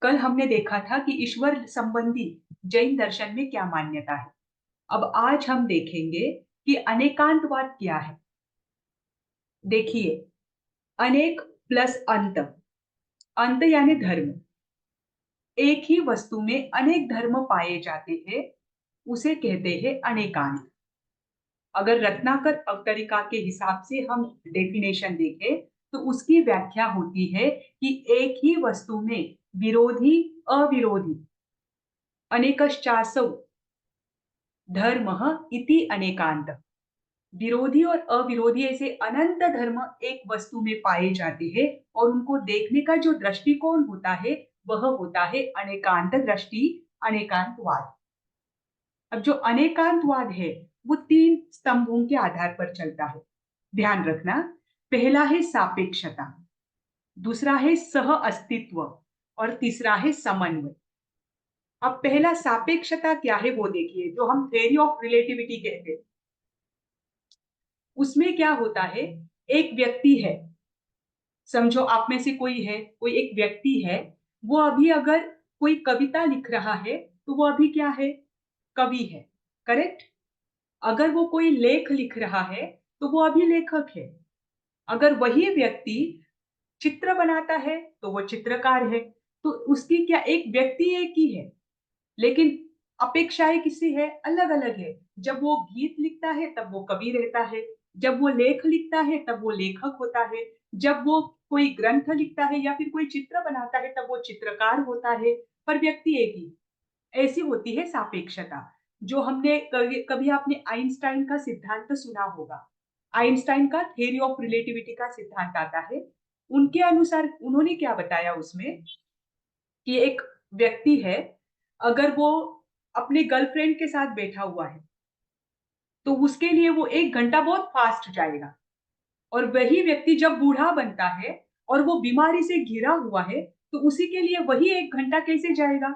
कल हमने देखा था कि ईश्वर संबंधी जैन दर्शन में क्या मान्यता है। अब आज हम देखेंगे कि अनेकांतवाद क्या है। देखिए, अनेक प्लस अंत, अंत यानी धर्म। एक ही वस्तु में अनेक धर्म पाए जाते हैं, उसे कहते हैं अनेकांत। अगर रत्नाकर अवतरिका के हिसाब से हम डेफिनेशन देखें, तो उसकी व्याख्या होती है कि एक ही वस्तु में विरोधी अविरोधी अनेकश्चासौ धर्मः इति अनेकांत। विरोधी और अविरोधी ऐसे अनंत धर्म एक वस्तु में पाए जाते हैं और उनको देखने का जो दृष्टिकोण होता है वह होता है अनेकांत दृष्टि, अनेकांतवाद। अब जो अनेकांतवाद है वो तीन स्तंभों के आधार पर चलता है। ध्यान रखना, पहला है सापेक्षता, दूसरा है सह अस्तित्व और तीसरा है समन्वय। अब पहला सापेक्षता क्या है वो देखिए, जो हम थ्योरी ऑफ रिलेटिविटी कहते हैं। उसमें क्या होता है, एक व्यक्ति है, समझो आप में से कोई है, कोई एक व्यक्ति है, वो अभी अगर कोई कविता लिख रहा है तो वो अभी क्या है, कवि है। करेक्ट। अगर वो कोई लेख लिख रहा है तो वो अभी लेखक है। अगर वही व्यक्ति चित्र बनाता है तो वो चित्रकार है। तो उसकी क्या, एक व्यक्ति एक ही है, लेकिन अपेक्षाएं किसी है, अलग अलग है। जब वो गीत लिखता है तब वो कवि रहता है, जब वो लेख लिखता है तब वो लेखक होता है, जब वो कोई ग्रंथ लिखता है या फिर कोई चित्र बनाता है तब वो चित्रकार होता है। पर व्यक्ति एक ही। ऐसी होती है सापेक्षता। जो हमने कभी कभी आपने आइंस्टाइन का सिद्धांत सुना होगा। आइंस्टाइन का थ्योरी ऑफ रिलेटिविटी का सिद्धांत आता है। उनके अनुसार उन्होंने क्या बताया उसमें, कि एक व्यक्ति है, अगर वो अपने गर्लफ्रेंड के साथ बैठा हुआ है तो उसके लिए वो 1 घंटा बहुत फास्ट जाएगा। और वही व्यक्ति जब बूढ़ा बनता है और वो बीमारी से घिरा हुआ है तो उसी के लिए वही 1 घंटा कैसे जाएगा,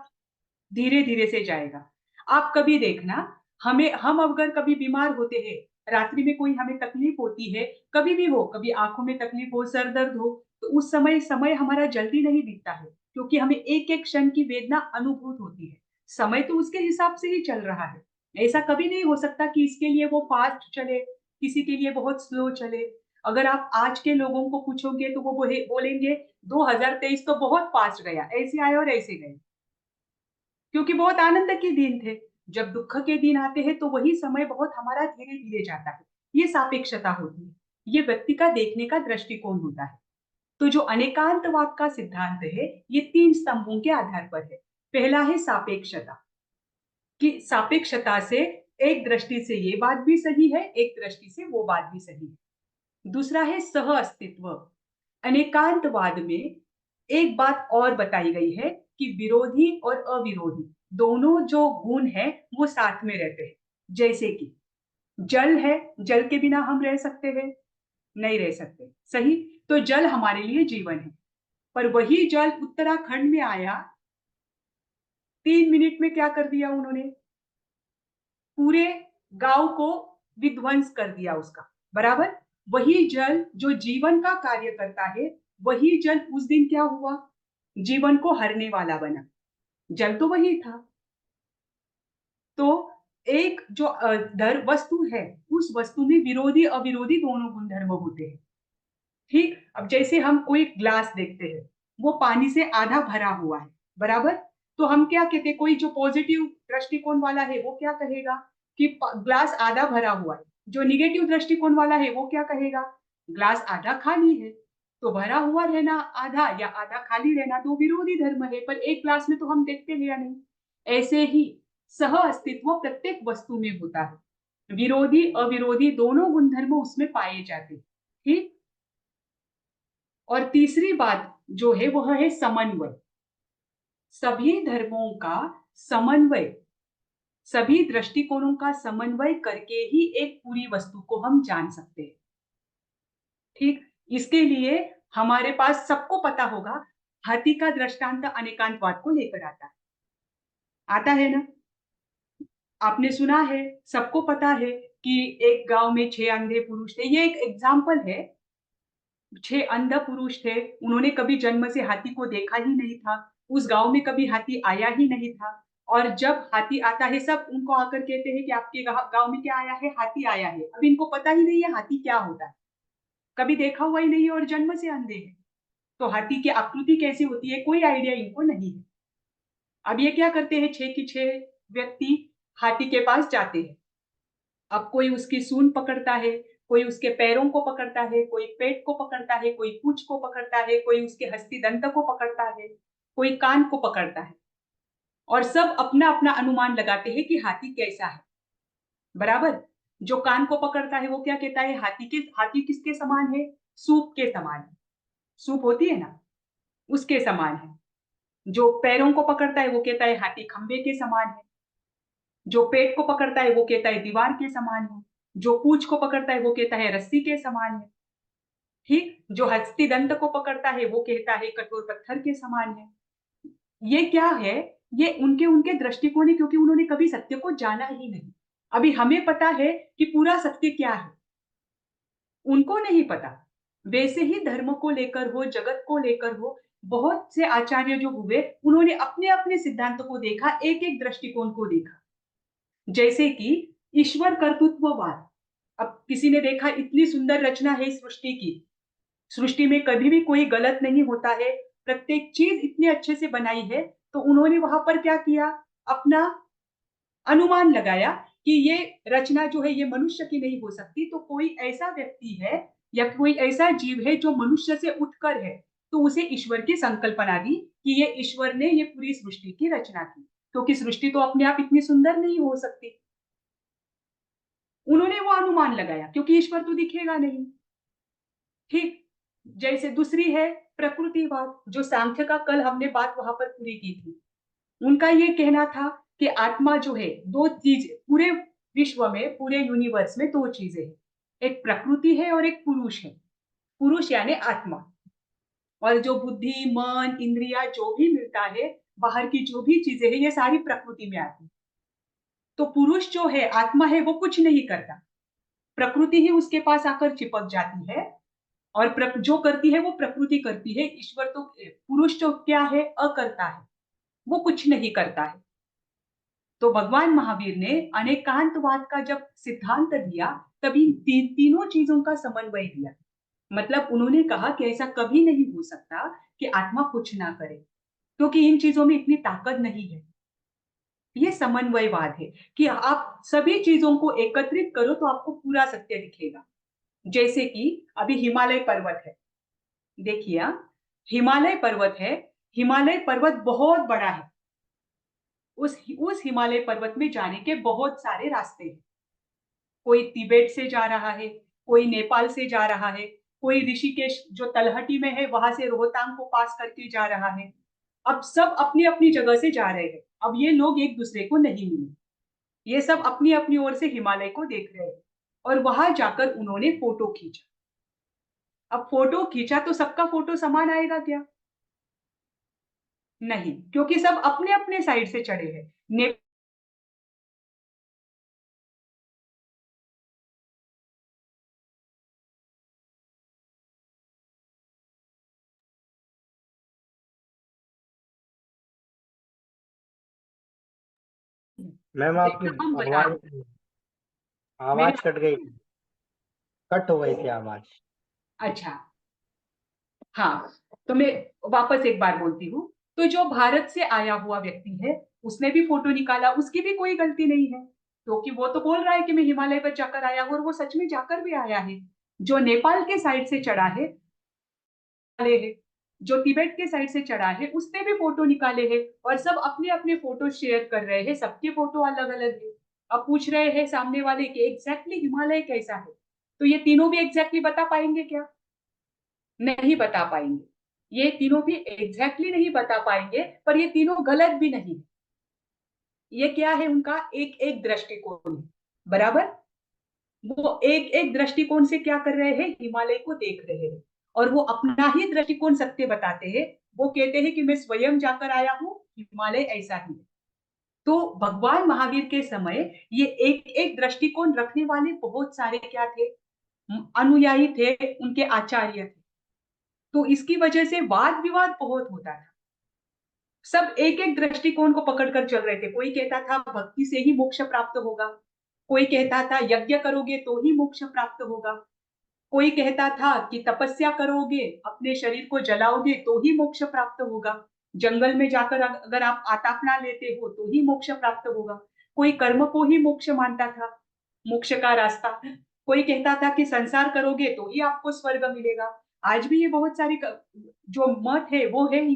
धीरे धीरे से जाएगा। आप कभी देखना, हम अगर कभी बीमार होते हैं, रात्रि में कोई हमें तकलीफ होती है, कभी भी हो, कभी आंखों में तकलीफ हो, सर दर्द हो, तो उस समय समय हमारा जल्दी नहीं बीतता है, क्योंकि हमें एक एक क्षण की वेदना अनुभूत होती है। समय तो उसके हिसाब से ही चल रहा है। ऐसा कभी नहीं हो सकता कि इसके लिए वो फास्ट चले, किसी के लिए बहुत स्लो चले। अगर आप आज के लोगों को पूछोगे तो वो बोलेंगे 2023 तो बहुत फास्ट गया, ऐसे आए और ऐसे गए, क्योंकि बहुत आनंद के दिन थे। जब दुख के दिन आते हैं तो वही समय बहुत हमारा धीरे धीरे जाता है। ये सापेक्षता होती है। ये व्यक्ति का देखने का दृष्टिकोण होता है। तो जो अनेकांतवाद का सिद्धांत है, ये तीन स्तंभों के आधार पर है। पहला है सापेक्षता, कि सापेक्षता से एक दृष्टि से ये बात भी सही है, एक दृष्टि से वो बात भी सही है। दूसरा है सह अस्तित्व। अनेकांतवाद में एक बात और बताई गई है कि विरोधी और अविरोधी दोनों जो गुण हैं वो साथ में रहते हैं। जैसे कि जल है, जल के बिना हम रह सकते हैं, नहीं रह सकते, सही। तो जल हमारे लिए जीवन है। पर वही जल उत्तराखंड में आया, 3 मिनट में क्या कर दिया उन्होंने, पूरे गांव को विध्वंस कर दिया उसका। बराबर। वही जल जो जीवन का कार्य करता है, वही जल उस दिन क्या हुआ, जीवन को हरने वाला बना। जल तो वही था। तो एक जो दर वस्तु है, उस वस्तु में विरोधी अविरोधी दोनों गुणधर्म होते हैं। ठीक। अब जैसे हम कोई ग्लास देखते हैं, वो पानी से आधा भरा हुआ है। बराबर। तो हम क्या कहते हैं, कोई जो पॉजिटिव दृष्टिकोण वाला है वो क्या कहेगा कि ग्लास आधा भरा हुआ है। जो निगेटिव दृष्टिकोण वाला है वो क्या कहेगा, ग्लास आधा खाली है। तो भरा हुआ रहना आधा या आधा खाली रहना तो विरोधी धर्म है, पर एक ग्लास में तो हम देखते हैं या नहीं। ऐसे ही सह अस्तित्व प्रत्येक वस्तु में होता है। विरोधी अविरोधी दोनों गुणधर्म उसमें पाए जाते हैं। ठीक। और तीसरी बात जो है वह है समन्वय। सभी धर्मों का समन्वय, सभी दृष्टिकोणों का समन्वय करके ही एक पूरी वस्तु को हम जान सकते हैं। ठीक। इसके लिए हमारे पास सबको पता होगा, हाथी का दृष्टांत अनेकांतवाद को लेकर आता है ना। आपने सुना है, सबको पता है कि एक गांव में 6 अंधे पुरुष थे। ये एक एग्जाम्पल है। 6 अंध पुरुष थे, उन्होंने कभी जन्म से हाथी को देखा ही नहीं था। उस गांव में कभी हाथी आया ही नहीं था, और जब हाथी आता है सब उनको आकर कहते हैं कि आपके गांव में क्या आया है, हाथी आया है। अब इनको पता ही नहीं है हाथी क्या होता है, कभी देखा हुआ ही नहीं है और जन्म से अंधे हैं, तो हाथी की आकृति कैसी होती है कोई आइडिया इनको नहीं है। अब ये क्या करते हैं, 6 की 6 व्यक्ति हाथी के पास जाते हैं। अब कोई उसकी सूंड पकड़ता है, कोई उसके पैरों को पकड़ता है, कोई पेट को पकड़ता है, कोई पूंछ को पकड़ता है, कोई उसके हस्ती दंत को पकड़ता है, कोई कान को पकड़ता है, और सब अपना अपना अनुमान लगाते हैं कि हाथी कैसा है। बराबर। जो कान को पकड़ता है वो क्या कहता है, हाथी किसके समान है, सूप के समान है, सूप होती है ना उसके समान है। जो पैरों को पकड़ता है वो कहता है हाथी खंबे के समान है। जो पेट को पकड़ता है वो कहता है दीवार के समान है। जो पूंछ को पकड़ता है वो कहता है रस्सी के समान है। ठीक। जो हस्ती दंत को पकड़ता है वो कहता है कठोर पत्थर के समान है। ये क्या है, ये उनके उनके दृष्टिकोण है, क्योंकि उन्होंने कभी सत्य को जाना ही नहीं। अभी हमें पता है कि पूरा सत्य क्या है, उनको नहीं पता। वैसे ही धर्म को लेकर हो, जगत को लेकर हो, बहुत से आचार्य जो हुए उन्होंने अपने अपने सिद्धांत को देखा, एक एक दृष्टिकोण को देखा। जैसे कि ईश्वर कर्तृत्ववाद। अब किसी ने देखा इतनी सुंदर रचना है सृष्टि की, सृष्टि में कभी भी कोई गलत नहीं होता है, प्रत्येक चीज इतने अच्छे से बनाई है, तो उन्होंने वहां पर क्या किया, अपना अनुमान लगाया कि ये रचना जो है ये मनुष्य की नहीं हो सकती, तो कोई ऐसा व्यक्ति है या कोई ऐसा जीव है जो मनुष्य से उठकर है, तो उसे ईश्वर की संकल्पना दी कि ये ईश्वर ने ये पूरी सृष्टि की रचना की, क्योंकि सृष्टि तो अपने आप इतनी सुंदर नहीं हो सकती। उन्होंने वो अनुमान लगाया क्योंकि ईश्वर तो दिखेगा नहीं। ठीक। जैसे दूसरी है प्रकृतिवाद, जो सांख्य का कल हमने बात वहां पर पूरी की थी। उनका ये कहना था कि आत्मा जो है, दो चीज पूरे विश्व में, पूरे यूनिवर्स में दो चीजें हैं, एक प्रकृति है और एक पुरुष है। पुरुष यानी आत्मा, और जो बुद्धि मन इंद्रिया जो भी मिलता है, बाहर की जो भी चीजें हैं, ये सारी प्रकृति में आती है। तो पुरुष जो है, आत्मा है, वो कुछ नहीं करता, प्रकृति ही उसके पास आकर चिपक जाती है, और जो करती है वो प्रकृति करती है। ईश्वर तो, पुरुष जो क्या है, अकर्ता है, वो कुछ नहीं करता है। तो भगवान महावीर ने अनेकांतवाद का जब सिद्धांत दिया, तभी तीनों चीजों का समन्वय दिया। मतलब उन्होंने कहा कि ऐसा कभी नहीं हो सकता कि आत्मा कुछ ना करे, क्योंकि इन चीजों में इतनी ताकत नहीं है। ये समन्वयवाद है कि आप सभी चीजों को एकत्रित करो तो आपको पूरा सत्य दिखेगा। जैसे कि अभी हिमालय पर्वत है, देखिए हिमालय पर्वत है, हिमालय पर्वत बहुत बड़ा है। उस हिमालय पर्वत में जाने के बहुत सारे रास्ते हैं। कोई तिब्बत से जा रहा है, कोई नेपाल से जा रहा है, कोई ऋषिकेश जो तलहटी में है वहां से रोहतांग को पास करके जा रहा है। अब सब अपनी अपनी जगह से जा रहे हैं। अब ये लोग एक दूसरे को नहीं मिले, ये सब अपनी अपनी ओर से हिमालय को देख रहे हैं, और वहां जाकर उन्होंने फोटो खींचा। अब फोटो खींचा तो सबका फोटो समान आएगा क्या, नहीं, क्योंकि सब अपने अपने साइड से चढ़े हैं। मैम आपकी जैसा हम बता रहे, आवाज मेरे, आवाज कट गई, कट हो गई थी आवाज। अच्छा, हाँ, तो मैं वापस एक बार बोलती हूँ। तो जो भारत से आया हुआ व्यक्ति है, उसने भी फोटो निकाला, उसकी भी कोई गलती नहीं है, क्योंकि वो तो बोल रहा है कि मैं हिमालय पर जाकर आया हूँ, और वो सच में जाकर भी आया है। जो नेपाल के साइड से चढ़ा है, निकाले है। जो तिब्बत के साइड से चढ़ा है, उसने भी फोटो निकाले हैं, और सब अपने अपने फोटो शेयर कर रहे हैं, सबके फोटो अलग अलग है। अब पूछ रहे हैं सामने वाले कि एग्जैक्टली हिमालय कैसा है, तो ये तीनों भी एग्जैक्टली बता पाएंगे क्या, नहीं बता पाएंगे। ये तीनों भी एग्जैक्टली नहीं बता पाएंगे, पर ये तीनों गलत भी नहीं। ये क्या है, उनका एक एक दृष्टिकोण है। बराबर। वो एक एक दृष्टिकोण से क्या कर रहे हैं, हिमालय को देख रहे हैं, और वो अपना ही दृष्टिकोण सत्य बताते हैं। वो कहते हैं कि मैं स्वयं जाकर आया हूँ, हिमालय ऐसा ही है। तो भगवान महावीर के समय ये एक एक दृष्टिकोण रखने वाले बहुत सारे क्या थे, अनुयायी थे, उनके आचार्य थे। तो इसकी वजह से वाद विवाद बहुत होता था। सब एक एक दृष्टिकोण को पकड़कर चल रहे थे। कोई कहता था भक्ति से ही मोक्ष प्राप्त होगा, कोई कहता था यज्ञ करोगे तो ही मोक्ष प्राप्त होगा, कोई कहता था कि तपस्या करोगे, अपने शरीर को जलाओगे तो ही मोक्ष प्राप्त होगा, जंगल में जाकर अगर आप आतापना लेते हो तो ही मोक्ष प्राप्त होगा, कोई कर्म को ही मोक्ष मानता था, मोक्ष का रास्ता। कोई कहता था कि संसार करोगे तो ही आपको स्वर्ग मिलेगा। आज भी ये बहुत सारे जो मत है वो है ही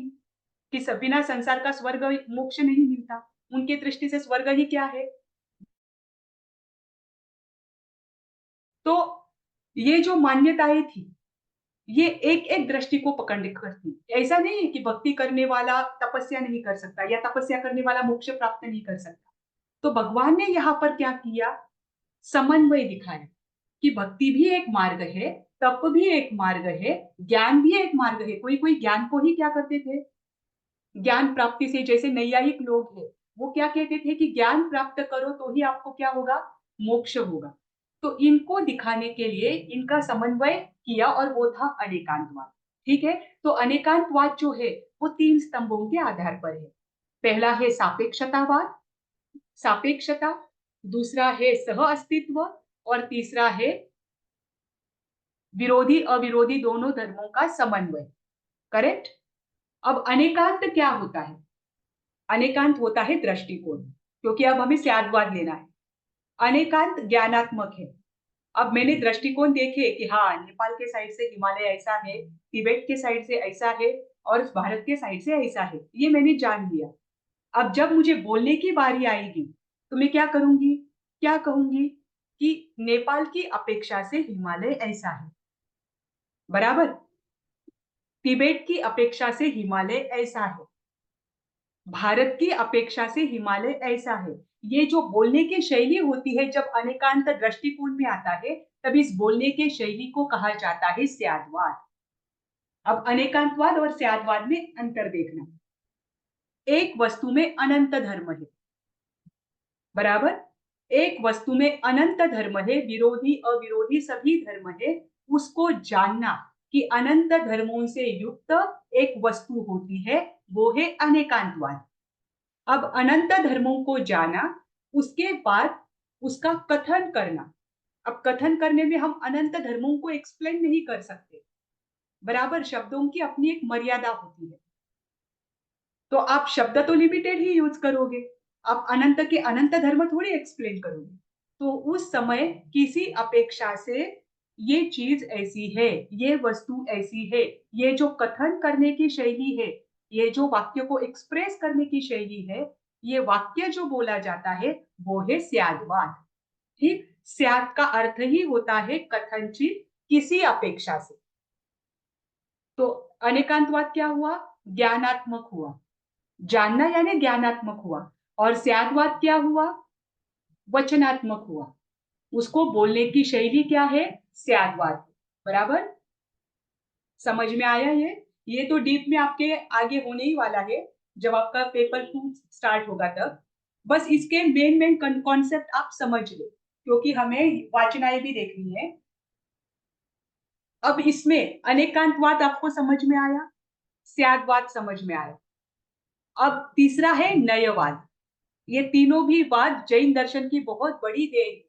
कि बिना संसार का स्वर्ग मोक्ष नहीं मिलता। उनकी दृष्टि से स्वर्ग ही क्या है। तो ये जो मान्यताएं थी, ये एक एक दृष्टि को पकड़ कर थी। ऐसा नहीं है कि भक्ति करने वाला तपस्या नहीं कर सकता या तपस्या करने वाला मोक्ष प्राप्त नहीं कर सकता। तो भगवान ने यहाँ पर क्या किया, समन्वय दिखाया कि भक्ति भी एक मार्ग है, तप भी एक मार्ग है, ज्ञान भी एक मार्ग है। कोई कोई ज्ञान को ही क्या करते थे, ज्ञान प्राप्ति से, जैसे नैयायिक लोग हैं, वो क्या कहते थे कि ज्ञान प्राप्त करो तो ही आपको क्या होगा, मोक्ष होगा। तो इनको दिखाने के लिए इनका समन्वय किया और वो था अनेकांतवाद। ठीक है, तो अनेकांतवाद जो है वो 3 स्तंभों के आधार पर है। पहला है सापेक्षतावाद, सापेक्षता, दूसरा है सह अस्तित्व और तीसरा है विरोधी अविरोधी दोनों धर्मों का समन्वय। करेक्ट। अब अनेकांत क्या होता है, अनेकांत होता है दृष्टिकोण, क्योंकि अब हमें स्याद्वाद लेना है। अनेकांत ज्ञानात्मक है। अब मैंने दृष्टिकोण देखे कि हाँ, नेपाल के साइड से हिमालय ऐसा है, तिब्बत के साइड से ऐसा है और भारत के साइड से ऐसा है, ये मैंने जान लिया। अब जब मुझे बोलने की बारी आएगी तो मैं क्या करूंगी, क्या कहूंगी कि नेपाल की अपेक्षा से हिमालय ऐसा है, बराबर, तिब्बत की अपेक्षा से हिमालय ऐसा है, भारत की अपेक्षा से हिमालय ऐसा है। ये जो बोलने की शैली होती है, जब अनेकांत दृष्टिकोण में आता है तब इस बोलने के शैली को कहा जाता है स्याद्वाद। अब अनेकांतवाद और स्याद्वाद में अंतर देखना। एक वस्तु में अनंत धर्म है, बराबर, एक वस्तु में अनंत धर्म है, विरोधी अविरोधी सभी धर्म है, उसको जानना कि अनंत धर्मों से युक्त एक वस्तु होती है, वो है अनेकांतवाद। अब अनंत धर्मों को जाना, उसके बाद उसका कथन करना। अब कथन करने में हम अनंत धर्मों को एक्सप्लेन नहीं कर सकते, बराबर, शब्दों की अपनी एक मर्यादा होती है। तो आप शब्द तो लिमिटेड ही यूज करोगे, आप अनंत के अनंत धर्म थोड़ी एक्सप्लेन करोगे। तो उस समय किसी अपेक्षा से ये चीज ऐसी है, ये वस्तु ऐसी है, ये जो कथन करने की शैली है, ये जो वाक्य को एक्सप्रेस करने की शैली है, ये वाक्य जो बोला जाता है वो है स्याद्वाद। ठीक, स्याद का अर्थ ही होता है कथनचित, किसी अपेक्षा से। तो अनेकांतवाद क्या हुआ, ज्ञानात्मक हुआ, जानना यानी ज्ञानात्मक हुआ। और स्याद्वाद क्या हुआ, वचनात्मक हुआ, उसको बोलने की शैली क्या है, स्याद्वाद, बराबर। समझ में आया ये तो डीप में आपके आगे होने ही वाला है, जब आपका पेपर 2 स्टार्ट होगा तब। बस इसके मेन मेन कॉन्सेप्ट आप समझ लो, क्योंकि हमें वाचनाएं भी देखनी है। अब इसमें अनेकांतवाद आपको समझ में आया, स्याद्वाद समझ में आया। अब तीसरा है नयवाद। ये तीनों भी वाद जैन दर्शन की बहुत बड़ी देन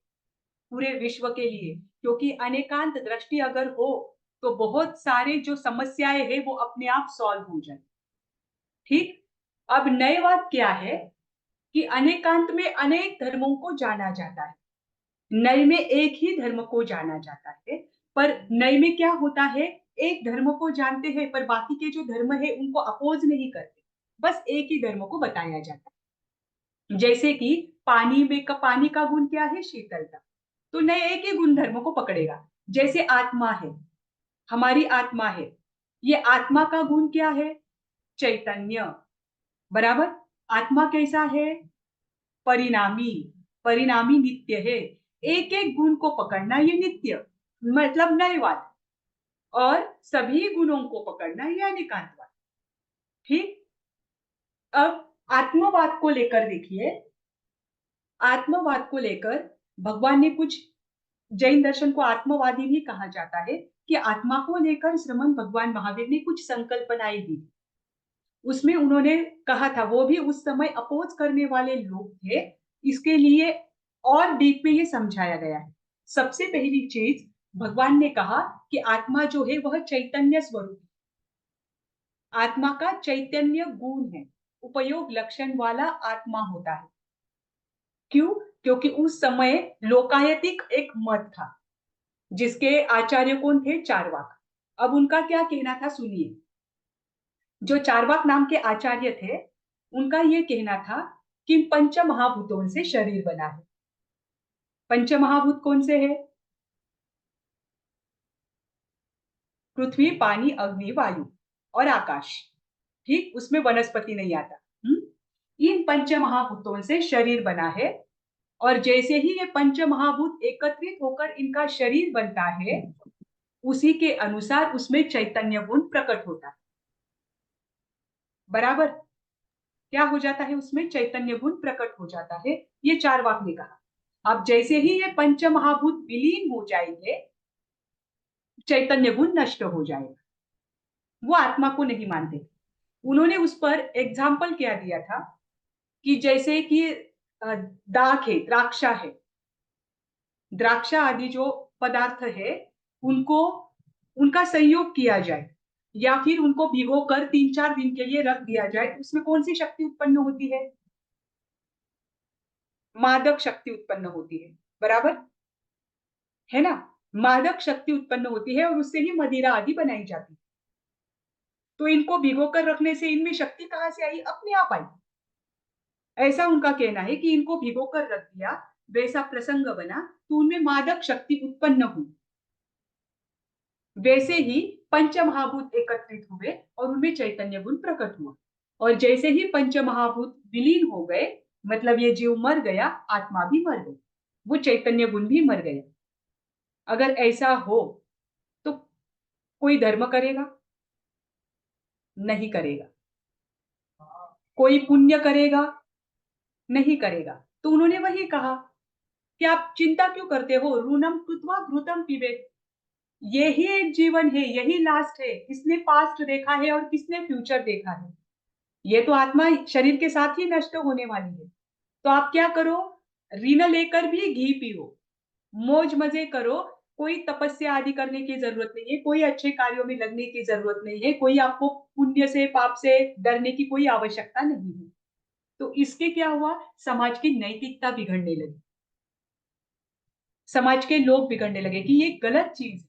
पूरे विश्व के लिए, क्योंकि अनेकांत दृष्टि अगर हो तो बहुत सारे जो समस्याएं हैं वो अपने आप सॉल्व हो जाए। ठीक, अब नयवाद क्या है कि अनेकांत में अनेक धर्मों को जाना जाता है, नय में एक ही धर्म को जाना जाता है। पर नय में क्या होता है, एक धर्म को जानते हैं पर बाकी के जो धर्म है उनको अपोज नहीं करते, बस एक ही धर्म को बताया जाता है। जैसे कि पानी में पानी का गुण क्या है, शीतलता, तो नय एक ही गुण धर्म को पकड़ेगा। जैसे आत्मा है, हमारी आत्मा है, ये आत्मा का गुण क्या है, चैतन्य, बराबर। आत्मा कैसा है, परिणामी, परिणामी नित्य है। एक एक गुण को पकड़ना ये नित्य, मतलब नयवाद, और सभी गुणों को पकड़ना ये अनेकांतवाद। ठीक, अब आत्मवाद को लेकर देखिए, आत्मवाद को लेकर भगवान ने कुछ, जैन दर्शन को आत्मवादी भी कहा जाता है, कि आत्मा को लेकर श्रीमन भगवान महावीर ने कुछ संकल्पनाएं दी। उसमें उन्होंने कहा था, वो भी उस समय अपोज करने वाले लोग थे, इसके लिए और डीप में ये समझाया गया है। सबसे पहली चीज भगवान ने कहा कि आत्मा जो है वह चैतन्य स्वरूप, आत्मा का चैतन्य गुण है, उपयोग लक्षण वाला आत्मा होता है। क्यों? क्योंकि उस समय लोकायतिक एक मत था, जिसके आचार्य कौन थे? चारवाक। अब उनका क्या कहना था सुनिए। जो चारवाक नाम के आचार्य थे, उनका यह कहना था कि पंच महाभूतों से शरीर बना है। पंच महाभूत कौन से है? पृथ्वी, पानी, अग्नि, वायु और आकाश। ठीक, उसमें वनस्पति नहीं आता। इन पंच महाभूतों से शरीर बना है, और जैसे ही ये पंच महाभूत एकत्रित होकर इनका शरीर बनता है, उसी के अनुसार उसमें चैतन्य गुण प्रकट होता है। बराबर? क्या हो जाता है? उसमें चैतन्य गुण प्रकट हो जाता है, ये चारवाक ने कहा। अब जैसे ही ये पंच महाभूत विलीन हो जाएंगे, चैतन्य गुण नष्ट हो जाएगा। वो आत्मा को नहीं मानते। उन्होंने उस पर एग्जाम्पल क्या दिया था कि जैसे कि दाख है, द्राक्षा है, द्राक्षा आदि जो पदार्थ है, उनको उनका संयोग किया जाए या फिर उनको भिगोकर 3-4 दिन के लिए रख दिया जाए, तो उसमें कौन सी शक्ति उत्पन्न होती है? मादक शक्ति उत्पन्न होती है। बराबर है ना? मादक शक्ति उत्पन्न होती है और उससे ही मदिरा आदि बनाई जाती है। तो इनको भिगोकर रखने से इनमें शक्ति कहां से आई? अपने आप आई। ऐसा उनका कहना है कि इनको भिगोकर रख दिया, वैसा प्रसंग बना, तो उनमें मादक शक्ति उत्पन्न हुई। वैसे ही पंच महाभूत एकत्रित हुए और उनमें चैतन्य गुण प्रकट हुआ। और जैसे ही पंच महाभूत विलीन हो गए, मतलब ये जीव मर गया, आत्मा भी मर गई, वो चैतन्य गुण भी मर गया। अगर ऐसा हो तो कोई धर्म करेगा? नहीं करेगा। कोई पुण्य करेगा? नहीं करेगा। तो उन्होंने वही कहा कि आप चिंता क्यों करते हो? ऋणम कृत्वा घृतम पिबेत। यही एक जीवन है, यही लास्ट है। किसने पास्ट देखा है और किसने फ्यूचर देखा है? ये तो आत्मा शरीर के साथ ही नष्ट होने वाली है। तो आप क्या करो? ऋण लेकर भी घी पियो, मौज मजे करो। कोई तपस्या आदि करने की जरूरत नहीं है, कोई अच्छे कार्यों में लगने की जरूरत नहीं है, कोई आपको पुण्य से पाप से डरने की कोई आवश्यकता नहीं है। तो इसके क्या हुआ? समाज की नैतिकता बिगड़ने लगी, समाज के लोग बिगड़ने लगे कि ये गलत चीज है।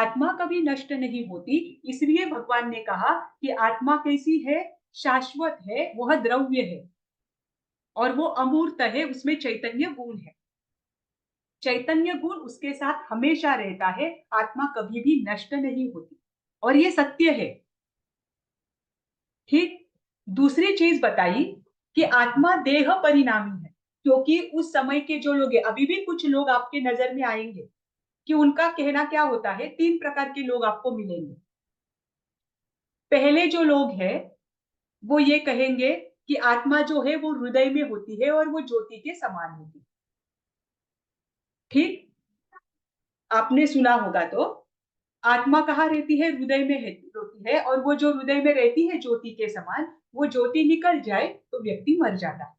आत्मा कभी नष्ट नहीं होती, इसलिए भगवान ने कहा कि आत्मा कैसी है? शाश्वत है, वह द्रव्य है और वो अमूर्त है, उसमें चैतन्य गुण है। चैतन्य गुण उसके साथ हमेशा रहता है, आत्मा कभी भी नष्ट नहीं होती, और ये सत्य है। ठीक। दूसरी चीज बताई कि आत्मा देह परिणामी है, क्योंकि उस समय के जो लोग हैं, अभी भी कुछ लोग आपके नजर में आएंगे कि उनका कहना क्या होता है। 3 प्रकार के लोग आपको मिलेंगे। पहले जो लोग हैं, वो ये कहेंगे कि आत्मा जो है वो हृदय में होती है और वो ज्योति के समान होती है। ठीक, आपने सुना होगा। तो आत्मा कहाँ रहती है? हृदय में होती है, और वो जो हृदय में रहती है ज्योति के समान, वो ज्योति निकल जाए तो व्यक्ति मर जाता है।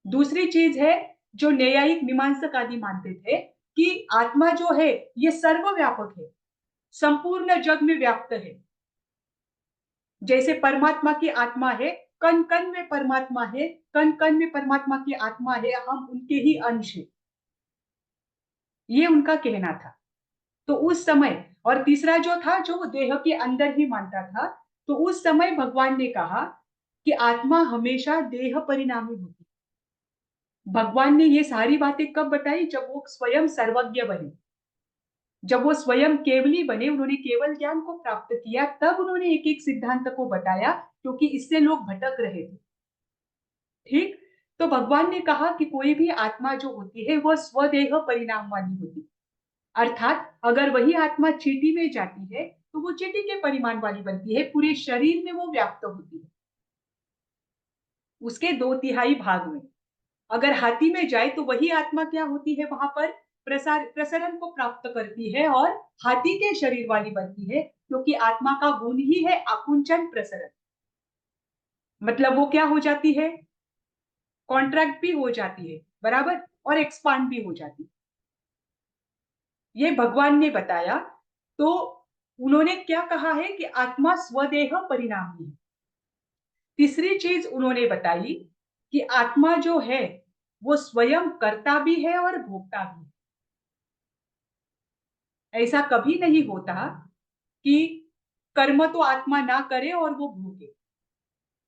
दूसरी चीज है, जो न्यायिक मीमांसक आदि मानते थे कि आत्मा जो है ये सर्वव्यापक है, संपूर्ण जग में व्याप्त है। जैसे परमात्मा की आत्मा है, कण कण में परमात्मा है, कण कण में परमात्मा की आत्मा है, हम उनके ही अंश हैं। ये उनका कहना था। तो उस समय, और तीसरा जो था, जो वो देह के अंदर ही मानता था, तो उस समय भगवान ने कहा कि आत्मा हमेशा देह परिणामी होती। भगवान ने ये सारी बातें कब बताई? जब वो स्वयं सर्वज्ञ बने, जब वो स्वयं केवली बने, उन्होंने केवल ज्ञान को प्राप्त किया, तब उन्होंने एक एक सिद्धांत को बताया, क्योंकि इससे लोग भटक रहे थे। ठीक। तो भगवान ने कहा कि कोई भी आत्मा जो होती है वह स्वदेह परिणाम वाली होती, अर्थात अगर वही आत्मा चींटी में जाती है तो वो चींटी के परिमाण वाली बनती है, पूरे शरीर में वो व्याप्त होती है, उसके 2/3 भाग में। अगर हाथी में जाए तो वही आत्मा क्या होती है? वहां पर प्रसरण को प्राप्त करती है और हाथी के शरीर वाली बनती है, क्योंकि आत्मा का गुण ही है आकुंचन प्रसरण। मतलब वो क्या हो जाती है, कॉन्ट्रैक्ट भी हो जाती है, बराबर, और एक्सपांड भी हो जाती है। ये भगवान ने बताया। तो उन्होंने क्या कहा है कि आत्मा स्वदेह परिणामी है। तीसरी चीज उन्होंने बताई कि आत्मा जो है वो स्वयं करता भी है और भोगता भी है। ऐसा कभी नहीं होता कि कर्म तो आत्मा ना करे और वो भोगे,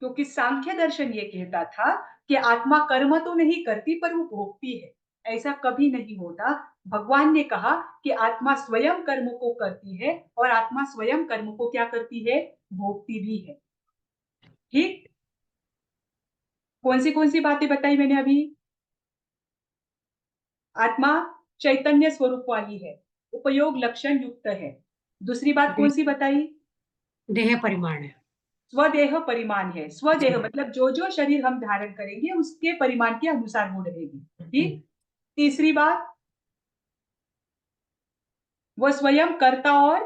क्योंकि सांख्य दर्शन ये कहता था कि आत्मा कर्म तो नहीं करती पर वो भोगती है। ऐसा कभी नहीं होता। भगवान ने कहा कि आत्मा स्वयं कर्म को करती है और आत्मा स्वयं कर्म को क्या करती है, भोगती भी है। ठीक, कौन सी बातें बताई मैंने अभी? आत्मा चैतन्य स्वरूप वाली है, उपयोग लक्षण युक्त है। दूसरी बात कौन सी बताई? देह परिमाण है। स्वदेह परिमाण है। स्वदेह मतलब जो जो शरीर हम धारण करेंगे उसके परिमाण के अनुसार वो रहेगी। ठीक। तीसरी बात, वो स्वयं करता और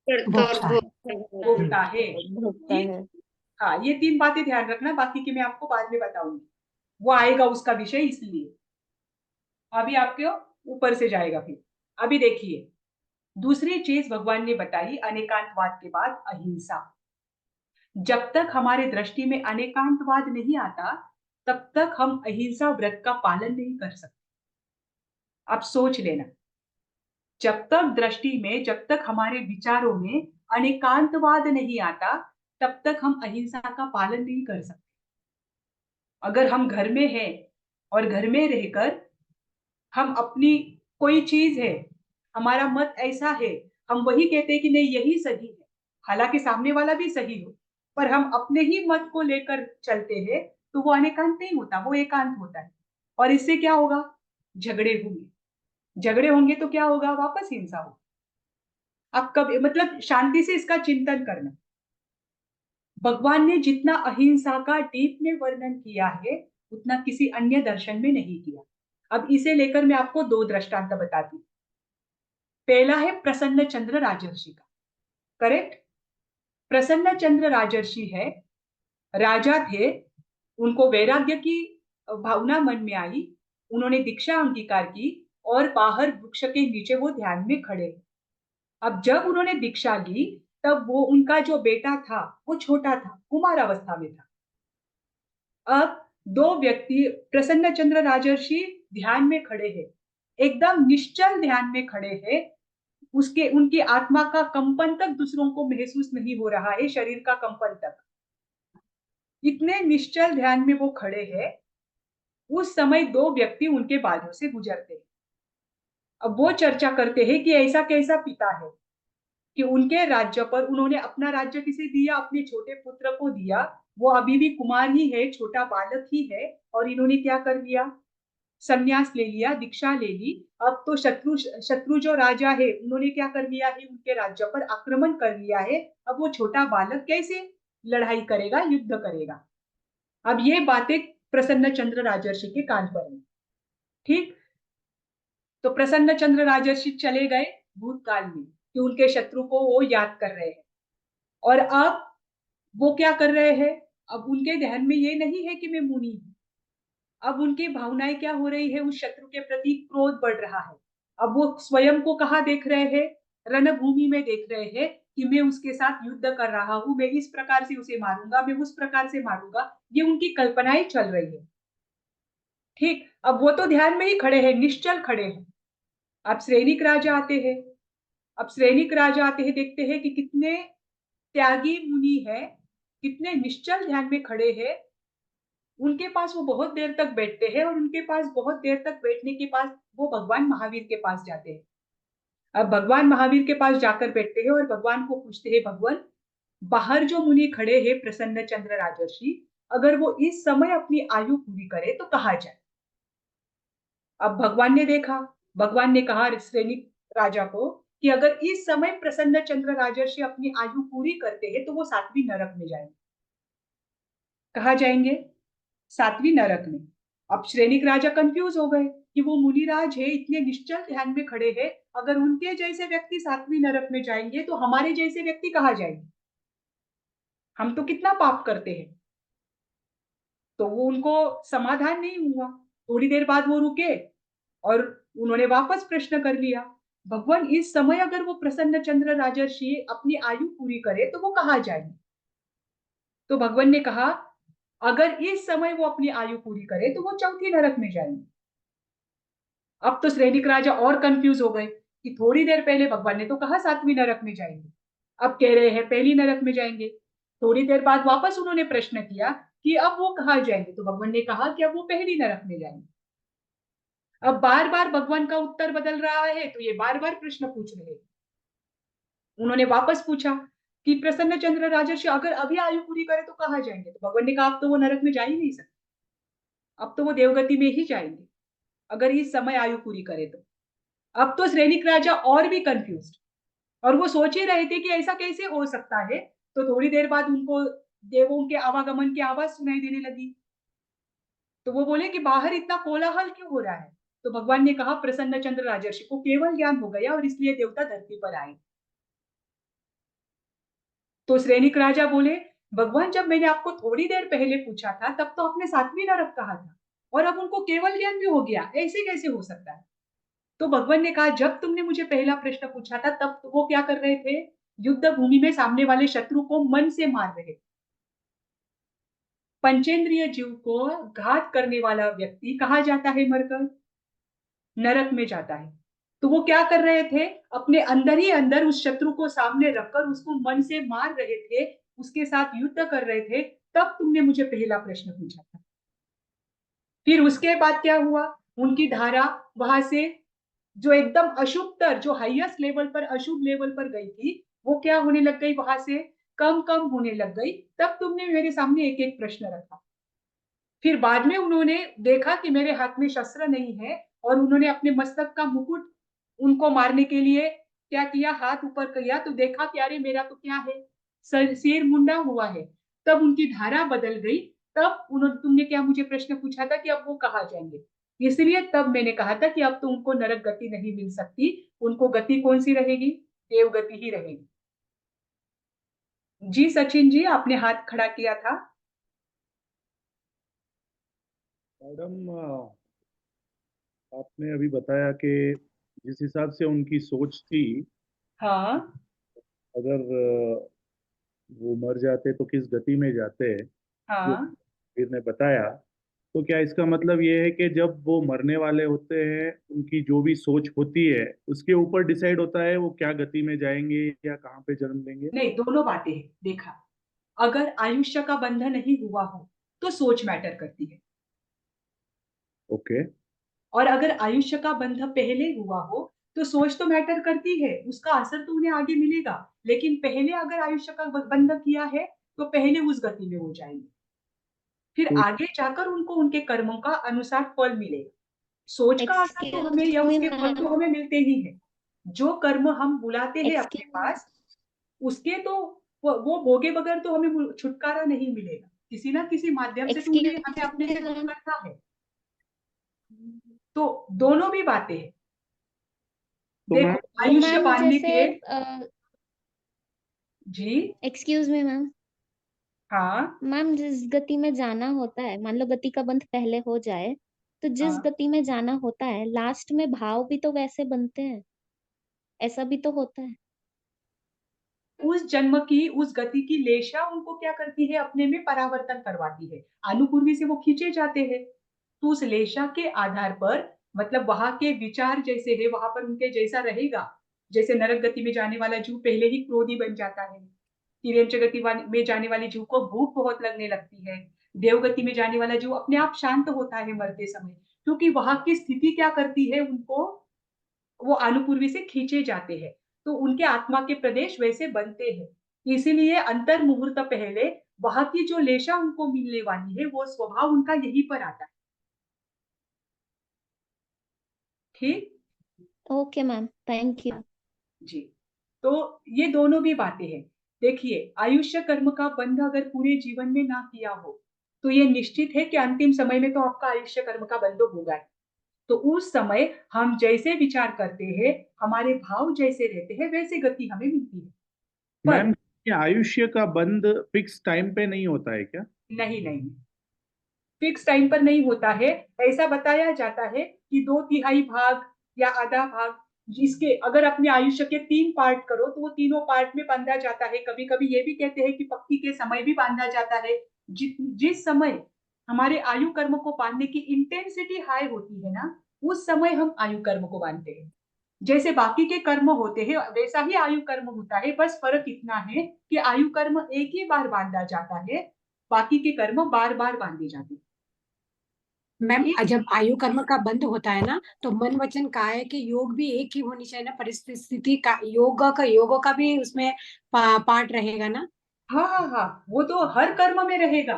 भोक्ता है। भोगता है। भोगता ठीक। है। हाँ, ये तीन बातें ध्यान रखना, बाकी की मैं आपको बाद में बताऊंगी, वो आएगा उसका विषय, इसलिए अभी आपके ऊपर से जाएगा फिर। अभी देखिए, दूसरी चीज भगवान ने बताई अनेकांतवाद के बाद, अहिंसा। जब तक हमारे दृष्टि में अनेकांतवाद नहीं आता तब तक हम अहिंसा व्रत का पालन नहीं कर सकते। आप सोच लेना, जब तक दृष्टि में, जब तक हमारे विचारों में अनेकांतवाद नहीं आता तब तक हम अहिंसा का पालन नहीं कर सकते। अगर हम घर में हैं और घर में रहकर हम अपनी कोई चीज है, हमारा मत ऐसा है, हम वही कहते हैं कि नहीं यही सही है, हालांकि सामने वाला भी सही हो, पर हम अपने ही मत को लेकर चलते हैं, तो वो अनेकांत नहीं होता, वो एकांत होता है। और इससे क्या होगा, झगड़े होंगे। झगड़े होंगे तो क्या होगा, वापस हिंसा होगी। अब कब मतलब शांति से इसका चिंतन करना। भगवान ने जितना अहिंसा का डीप में वर्णन किया है उतना किसी अन्य दर्शन में नहीं किया। अब इसे लेकर मैं आपको दो दृष्टांत बताती हूँ। पहला है प्रसन्न चंद्र राजर्षि का। करेक्ट। प्रसन्न चंद्र राजर्षि है, राजा थे, उनको वैराग्य की भावना मन में आई, उन्होंने दीक्षा अंगीकार की और बाहर वृक्ष के नीचे वो ध्यान में खड़े। अब जब उन्होंने दीक्षा ली तब वो उनका जो बेटा था वो छोटा था, कुमार अवस्था में था। अब दो व्यक्ति, प्रसन्न चंद्र राजर्षि ध्यान में खड़े हैं, एकदम निश्चल ध्यान में खड़े हैं, उसके उनकी आत्मा का कंपन तक दूसरों को महसूस नहीं हो रहा है, शरीर का कंपन तक, इतने निश्चल ध्यान में वो खड़े हैं। उस समय दो व्यक्ति उनके बाजू से गुजरते हैं। अब वो चर्चा करते हैं कि ऐसा कैसा पिता है कि उनके राज्य पर उन्होंने अपना राज्य किसे दिया, अपने छोटे पुत्र को दिया, वो अभी भी कुमार ही है, छोटा बालक ही है, और इन्होंने क्या कर लिया, संन्यास ले लिया, दीक्षा ले ली। अब तो शत्रु शत्रु जो राजा है उन्होंने क्या कर लिया है, उनके राज्य पर आक्रमण कर लिया है। अब वो छोटा बालक कैसे लड़ाई करेगा, युद्ध करेगा। अब ये बातें प्रसन्न चंद्र राजर्षि के कान पर है। ठीक। तो प्रसन्न चंद्र राजर्षि चले गए भूतकाल में कि उनके शत्रु को वो याद कर रहे हैं। और अब वो क्या कर रहे हैं, अब उनके ध्यान में ये नहीं है कि मैं मुनि हूं। अब उनकी भावनाएं क्या हो रही है, उस शत्रु के प्रति क्रोध बढ़ रहा है। अब वो स्वयं को कहाँ देख रहे हैं, रणभूमि में देख रहे हैं कि मैं उसके साथ युद्ध कर रहा हूं, मैं इस प्रकार से उसे मारूंगा, मैं उस प्रकार से मारूंगा, ये उनकी कल्पनाएं चल रही है। ठीक। अब वो तो ध्यान में ही खड़े हैं, निश्चल खड़े हैं। अब श्रेणिक राजा आते हैं। अब श्रेणिक राजा आते हैं, देखते हैं कि कितने त्यागी मुनि है, कितने निश्चल ध्यान में खड़े हैं। उनके पास वो बहुत देर तक बैठते हैं और उनके पास बहुत देर तक बैठने के पास वो भगवान महावीर के पास जाते हैं। अब भगवान महावीर के पास जाकर बैठते हैं और भगवान को पूछते हैं, भगवान बाहर जो मुनि खड़े हैं प्रसन्न चंद्र राजर्षि, अगर वो इस समय अपनी आयु पूरी करे तो कहा जाए। अब भगवान ने देखा, भगवान ने कहा सैनिक राजा को कि अगर इस समय प्रसन्न चंद्र राजर्षि अपनी आयु पूरी करते हैं तो वो सातवीं नरक में जाएंगे। कहा जाएंगे, सातवीं नरक में। अब श्रेणिक राजा कंफ्यूज हो गए कि वो मुनिराज है, इतने निश्चल ध्यान में खड़े हैं, अगर उनके जैसे व्यक्ति सातवीं नरक में जाएंगे तो हमारे जैसे व्यक्ति कहाँ जाएंगे, हम तो कितना पाप करते हैं। तो वो उनको समाधान नहीं हुआ। थोड़ी देर बाद वो रुके और उन्होंने वापस प्रश्न कर लिया, भगवान इस समय अगर वो प्रसन्न चंद्र राजर्षि अपनी आयु पूरी करे तो वो कहाँ जाएंगे? तो भगवान ने कहा, अगर इस समय वो अपनी आयु पूरी करे तो वो चौथी नरक में जाएंगे। अब तो सैनिक राजा और कंफ्यूज हो गए कि थोड़ी देर पहले भगवान ने तो कहा सातवीं नरक में जाएंगे, अब कह रहे हैं पहली नरक में जाएंगे। थोड़ी देर बाद वापस उन्होंने प्रश्न किया कि अब वो कहाँ जाएंगे, तो भगवान ने कहा कि अब वो पहली नरक में जाएंगे। अब बार बार भगवान का उत्तर बदल रहा है तो ये बार बार प्रश्न पूछ रहे हैं। उन्होंने वापस पूछा कि प्रसन्न चंद्र राजर्षि अगर अभी आयु पूरी करे तो कहाँ जाएंगे, तो भगवान ने कहा अब तो वो नरक में जा ही नहीं सकते, अब तो वो देवगति में ही जाएंगे अगर इस समय आयु पूरी करे तो। अब तो सैनिक राजा और भी कंफ्यूज और वो सोच ही रहे थे कि ऐसा कैसे हो सकता है। तो थोड़ी देर बाद उनको देवों के आवागमन की आवाज सुनाई देने लगी। तो वो बोले कि बाहर इतना कोलाहल क्यों हो रहा है? तो भगवान ने कहा प्रसन्न चंद्र राजर्षि को केवल ज्ञान हो गया और इसलिए देवता धरती पर आए। तो सैनिक राजा बोले, भगवान जब मैंने आपको थोड़ी देर पहले पूछा था तब तो आपने सातवीं नरक कहा था और अब उनको केवल ज्ञान भी हो गया, ऐसे कैसे हो सकता है? तो भगवान ने कहा जब तुमने मुझे पहला प्रश्न पूछा था तब तो वो क्या कर रहे थे? युद्ध भूमि में सामने वाले शत्रु को मन से मार रहे थे। पंचेंद्रिय जीव को घात करने वाला व्यक्ति कहा जाता है मरकर? नरक में जाता है। तो वो क्या कर रहे थे? अपने अंदर ही अंदर उस शत्रु को सामने रखकर उसको मन से मार रहे थे, उसके साथ युद्ध कर रहे थे। तब तुमने मुझे पहला प्रश्न पूछा था। फिर उसके बाद क्या हुआ? उनकी धारा वहां से जो एकदम अशुभतर, जो हाईएस्ट लेवल पर अशुभ लेवल पर गई थी, वो क्या होने लग गई? वहां से कम कम होने लग गई। तब तुमने मेरे सामने एक एक प्रश्न रखा। फिर बाद में उन्होंने देखा कि मेरे हाथ में शस्त्र नहीं है और उन्होंने अपने मस्तक का मुकुट उनको मारने के लिए क्या किया? हाथ ऊपर किया तो देखा कि अरे मेरा तो क्या है, सिर मुंडा हुआ है। तब उनकी धारा बदल गई। तब उन्होंने तुमने क्या मुझे प्रश्न पूछा था कि अब वो कहाँ जाएंगे? इसलिए तब मैंने कहा था कि अब तो उनको नरक गति नहीं मिल सकती, उनको गति कौन सी रहेगी? देव गति ही रहेगी। जी सचिन जी, आपने हाथ खड़ा किया था। मैडम, आपने अभी बताया कि जिस हिसाब से उनकी सोच थी, हाँ अगर वो मर जाते तो किस गति में जाते, जो हाँ। वीर ने बताया, तो क्या इसका मतलब ये है कि जब वो मरने वाले होते हैं उनकी जो भी सोच होती है उसके ऊपर डिसाइड होता है वो क्या गति में जाएंगे या कहाँ पे जन्म लेंगे? नहीं, दोनों बातें हैं। देखा, अगर आयुष्य का बंधन नहीं हुआ हो तो सोच मैटर करती है, ओके। और अगर आयुष्य का बंध पहले हुआ हो तो सोच तो मैटर करती है, उसका असर तो उन्हें आगे मिलेगा। लेकिन पहले अगर आयुष्य का बंध किया है तो पहले उस गति में हो जाएंगे, फिर तो आगे जाकर उनको उनके कर्मों का अनुसार फल मिलेगा। सोच का असर तो हमें या एक्सक्यूज मी उसके फल तो मैम। हमें मिलते ही है। जो कर्म हम बुलाते हैं अपने एक्सक्यूज पास, उसके तो वो भोगे बगैर तो हमें छुटकारा नहीं मिलेगा। किसी ना किसी माध्यम से तो उन्हें हमें एक्सक्यूज अपने मी से दूर मैम। करना है। तो दोनों भी बातें हैं। तो देखो, मैम, आयुष्य मैम बांधने जैसे के। जी। Excuse me ma'am. हाँ मैम जिस गति में जाना होता है, मान लो गति का बंध पहले हो जाए, तो जिस हाँ। गति में जाना होता है लास्ट में भाव भी तो वैसे बनते हैं, ऐसा भी तो होता है। उस जन्म की उस गति की लेशा उनको क्या करती है? अपने में परावर्तन करवाती है, अनुपूर्वी से वो खींचे जाते हैं। तो उस लेशा के आधार पर, मतलब वहां के विचार जैसे है वहां पर उनके जैसा रहेगा। जैसे नरक गति में जाने वाला जीव पहले ही क्रोधी बन जाता है, तिर्यंच गति में जाने वाले जीव को भूख बहुत लगने लगती है, देवगति में जाने वाला जीव अपने आप शांत होता है मरते समय, क्योंकि वहां की स्थिति क्या करती है? उनको वो अनुपूर्वी से खींचे जाते हैं। तो उनके आत्मा के प्रदेश वैसे बनते हैं। इसीलिए अंतर मुहूर्त पहले वहां की जो लेशा उनको मिलने वाली है वो स्वभाव उनका यहीं पर आता है। ठीक। Okay ma'am, thank you. जी। तो ये दोनों भी बातें हैं। देखिए, आयुष्य कर्म का बंध अगर पूरे जीवन में ना किया हो तो ये निश्चित है कि अंतिम समय में तो आपका आयुष्य कर्म का बंध होगा ही। तो उस समय हम जैसे विचार करते हैं, हमारे भाव जैसे रहते हैं, वैसे गति हमें मिलती है। पर मैम, ये आयुष्य का बंध फिक्स टाइम पे नहीं होता है क्या? नहीं नहीं, फिक्स टाइम पर नहीं होता है। ऐसा बताया जाता है कि 2/3 भाग या आधा भाग, जिसके अगर अपने आयुष्य के 3 पार्ट करो तो वो तीनों पार्ट में बांधा जाता है। कभी कभी ये भी कहते हैं कि पक्की के समय भी बांधा जाता है। जिस समय हमारे आयु कर्म को बांधने की इंटेंसिटी हाई होती है ना, उस समय हम आयु कर्म को बांधते हैं। जैसे बाकी के कर्म होते हैं वैसा ही आयु कर्म होता है, बस फर्क इतना है कि आयु कर्म एक ही बार बांधा जाता है, बाकी के कर्म बार बार बांधे जाते हैं। मैम ठीक? जब आयु कर्म का बंध होता है ना, तो मन वचन काया के योग भी एक ही होनी चाहिए ना, परिस्थिति का योग का भी उसमें पार्ट रहेगा ना। हाँ हाँ हाँ, वो तो हर कर्म में रहेगा।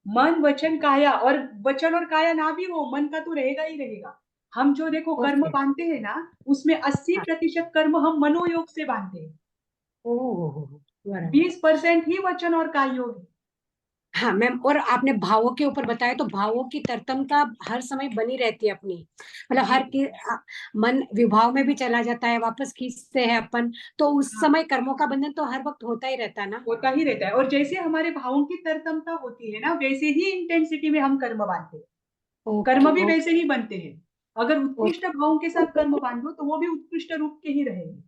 मन वचन काया, और वचन और काया ना भी हो, मन का तो रहेगा ही रहेगा। हम जो देखो कर्म ओके। बांधते हैं ना, उसमें 80% कर्म हम मनोयोग से बांधते हैं, ओह बराबर। 20% ही वचन और काय योग है। हाँ मैम, और आपने भावों के ऊपर बताया, तो भावों की तरतमता हर समय बनी रहती है अपनी, मतलब जी। हर की मन विभाव में भी चला जाता है, वापस खींचते हैं अपन, तो उस हाँ, समय कर्मों का बंधन तो हर वक्त होता ही रहता है ना। होता ही रहता है। और जैसे हमारे भावों की तरतमता होती है ना, वैसे ही इंटेंसिटी में हम कर्म बांधते हैं। कर्म ओके भी ओके वैसे ही बनते हैं। अगर उत्कृष्ट भावों के साथ कर्म बांधो तो वो भी उत्कृष्ट रूप के ही रहेंगे।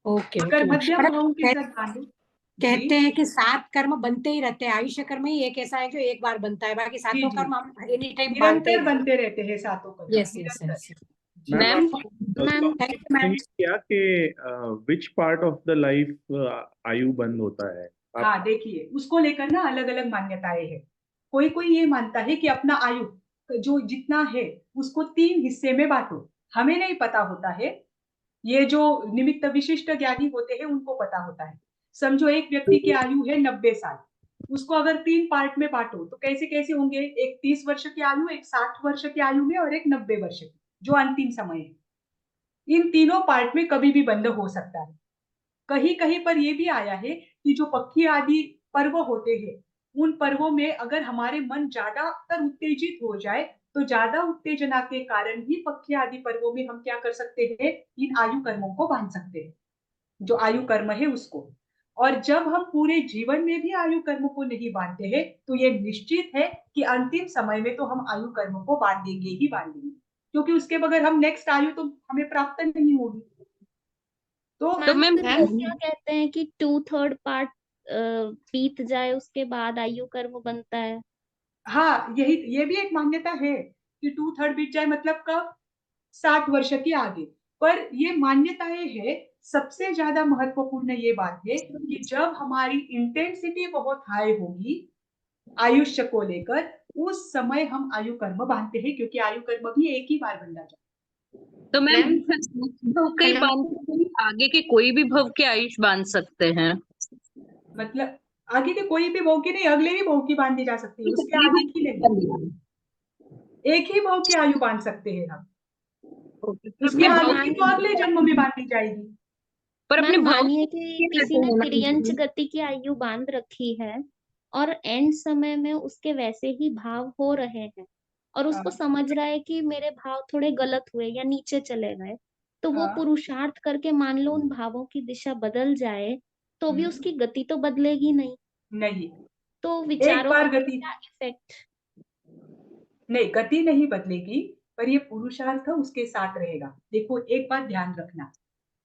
ओके अगर ओके मैम। मध्यम भावों के साथ बांधो। जी कहते हैं कि 7 कर्म बनते ही रहते हैं, आयुष्य कर्म ही एक ऐसा है जो एक बार बनता है, बाकी जी सातों जी, कर्म हम एनी टाइम बांधते ही निरंतर रहते बनते रहते हैं सातों कर्म, हैं। यस यस निरंतर। यस। जी। मैम मैम आपने मैम थैंक यू मैम। नहीं किया कि which part of the life आयु बंद होता है आप? हाँ देखिए, उसको लेकर ना अलग अलग मान्यताएं हैं। कोई कोई ये मानता है कि अपना आयु जो जितना है उसको 3 हिस्से में बांटो। हमें नहीं पता होता है, ये जो निमित्त विशिष्ट ज्ञानी होते हैं उनको पता होता है। समझो एक व्यक्ति की आयु है 90 साल, उसको अगर 3 पार्ट में बांटो तो कैसे कैसे होंगे? एक 30 वर्ष की आयु, एक 60 वर्ष की आयु में, और एक 90 वर्ष की, जो अंतिम समय है। इन तीनों पार्ट में कभी भी बंद हो सकता है। कहीं कहीं पर यह भी आया है कि जो पक्षी आदि पर्व होते हैं, उन पर्वों में अगर हमारे मन ज्यादातर उत्तेजित हो जाए तो ज्यादा उत्तेजना के कारण ही पक्षी आदि पर्वों में हम क्या कर सकते हैं? इन आयु कर्मों को बांध सकते हैं, जो आयु कर्म है उसको। और जब हम पूरे जीवन में भी आयु कर्म को नहीं बांधते हैं तो ये निश्चित है कि अंतिम समय में तो हम आयु कर्म को बांधेंगे ही बांधेंगे, क्योंकि उसके बगैर हम नेक्स्ट आयु तो हमें प्राप्त नहीं होगी। तो मैम मैम फिर वो क्या कहते हैं कि 2/3 पार्ट बीत जाए उसके बाद आयु कर्म बनता है। हाँ, ये भी एक मान्यता है कि 2/3 बीत जाए, मतलब कब? 60 वर्ष के आगे। पर ये मान्यताएं है, सबसे ज्यादा महत्वपूर्ण ये बात है कि जब हमारी इंटेंसिटी बहुत हाई होगी आयुष्य को लेकर, उस समय हम आयु कर्म बांधते हैं, क्योंकि आयु कर्म भी एक ही बार बंधा जाता तो मैम मैम भव के ही हेलो बांध सकते हैं, आगे के कोई भी भव के आयुष बांध सकते हैं? है। मतलब आगे के कोई भी भव की नहीं, अगले ही भव की बांधी जा सकती है, उसके ये आगे बात की नहीं। कर लिया। एक ही भव की आयु बांध सकते हैं हम, ओके, पर उसके अपने मैम भव आगे की तो मानिए अगले जन्म में बांधी जाएगी। पर अपने मैम भाव मानिए कि किसी ने तिर्यंच गति की आयु बांध रखी है और एंड समय में उसके वैसे ही भाव हो रहे हैं और उसको हाँ समझ रहा है कि मेरे भाव थोड़े गलत हुए या नीचे चले गए, तो वो हाँ। पुरुषार्थ करके मान लो उन भावों की दिशा बदल जाए तो भी हम्म, उसकी गति तो बदलेगी नहीं। नहीं। तो एक विचारों बार का गति क्या इफेक्ट। नहीं, गति नहीं बदलेगी, पर ये पुरुषार्थ उसके साथ रहेगा। देखो एक बात ध्यान रखना,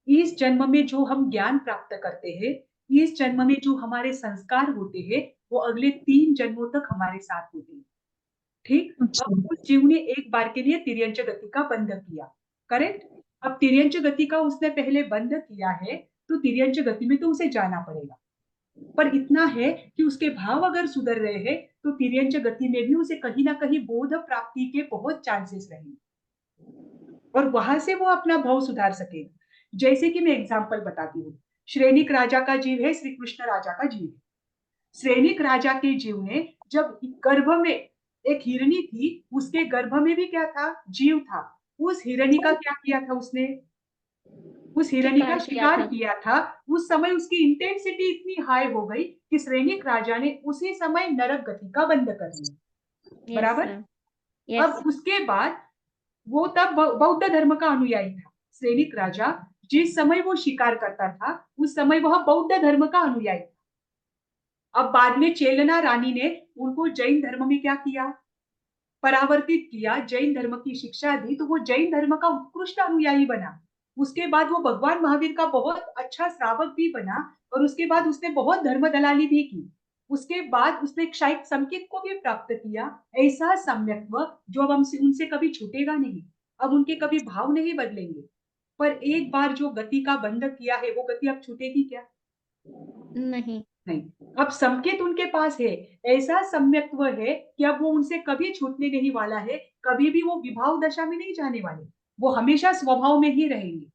इस जन्म में जो हम ज्ञान प्राप्त करते हैं, इस जन्म में जो हमारे संस्कार होते हैं, वो अगले 3 जन्मों तक हमारे साथ होते हैं। ठीक? अब उस जीव ने एक बार के लिए तिर्यंच गति का बंध किया, करेक्ट? अब तिर्यंच गति का उसने पहले बंध किया है, तो तिर्यंच गति में तो उसे जाना पड़ेगा। पर इतना है कि उसके भाव अगर सुधर रहे हैं तो तिर्यंच गति में भी उसे कहीं ना कहीं बोध प्राप्ति के बहुत चांसेस रहेंगे, और वहां से वो अपना भाव सुधार सकेगा। जैसे कि मैं एग्जांपल बताती हूँ, श्रेणिक राजा का जीव है, श्री कृष्ण राजा का जीव है। श्रेणिक राजा के जीव ने जब गर्भ में एक हिरणी थी, उसके गर्भ में भी क्या था? जीव था। उस हिरणी का क्या किया था उसने? उस हिरणी का शिकार किया शिकार था। किया था। उस समय उसकी इंटेंसिटी इतनी हाई हो गई कि श्रेणिक राजा ने उसी समय नरक गति का बंद कर दिया। यस बराबर? सर। यस। अब उसके बाद वो तब बौद्ध धर्म का अनुयायी था। श्रेणिक राजा जिस समय वो शिकार करता था, उस समय वह बौद्ध धर्म का अनुयायी था। अब बाद में चेलना रानी ने उनको जैन धर्म में क्या किया? परावर्तित किया, जैन धर्म की शिक्षा दी, तो वो जैन धर्म का उत्कृष्ट अनुयायी बना। उसके बाद वो भगवान महावीर का बहुत अच्छा श्रावक भी बना और उसके बाद उसने बहुत धर्म दलाली भी की। उसके बाद उसने क्षायिक संकेत को भी प्राप्त किया। ऐसा सम्यक्त्व जो अब हमसे उनसे कभी छूटेगा नहीं, अब उनके कभी भाव नहीं बदलेंगे। पर एक बार जो गति का बंध किया है, वो गति अब छूटेगी क्या? नहीं। नहीं। अब संकेत उनके पास है, ऐसा सम्यक्त्व है कि अब वो उनसे कभी छूटने नहीं वाला है, कभी भी वो विभाव दशा में नहीं जाने वाले, वो हमेशा स्वभाव में ही रहेंगे।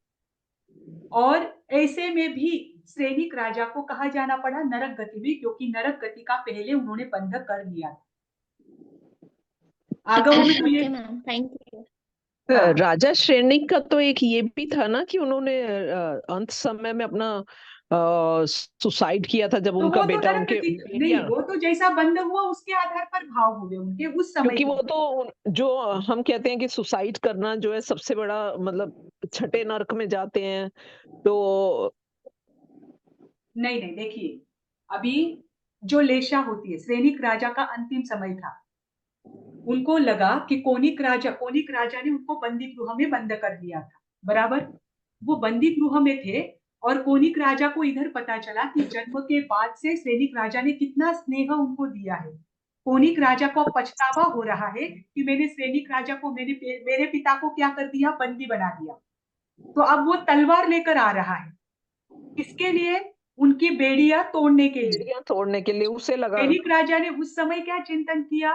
और ऐसे में भी सैनिक राजा को कहा जाना पड़ा नरक गति में, क्योंकि नरक गति का पहले उन्होंने बंध कर लिया था। आगम में तो ये ओके मैम, थैंक यू। हाँ, राजा श्रेणिक का तो एक ये भी था ना कि उन्होंने अंत समय में अपना सुसाइड किया था जब तो उनका वो तो बेटा नरक उनके गति नहीं, वो तो जैसा बंध हुआ उसके आधार पर भाव हुए उनके उस समय क्योंकि के। वो तो जो हम कहते हैं कि सुसाइड करना जो है सबसे बड़ा मतलब छठे नरक में जाते हैं तो नहीं नहीं, देखिए अभी जो लेशा होती है, सैनिक राजा का अंतिम समय था। उनको लगा कि कोनिक राजा ने उनको बंदी गृह में बंद कर दिया था, बराबर। वो बंदी गृह में थे और कोनिक राजा को इधर पता चला कि जन्म के बाद से सैनिक राजा ने कितना स्नेह उनको दिया है। कोनिक राजा को अब पछतावा हो रहा है कि मैंने सैनिक राजा को मेरे पिता को क्या कर दिया, बंदी बना दिया। तो अब वो तलवार लेकर आ रहा है, किसके लिए? उनकी बेड़ियां तोड़ने के लिए। बेड़ियां तोड़ने के लिए उसे लगा सैनिक राजा ने उस समय क्या चिंतन किया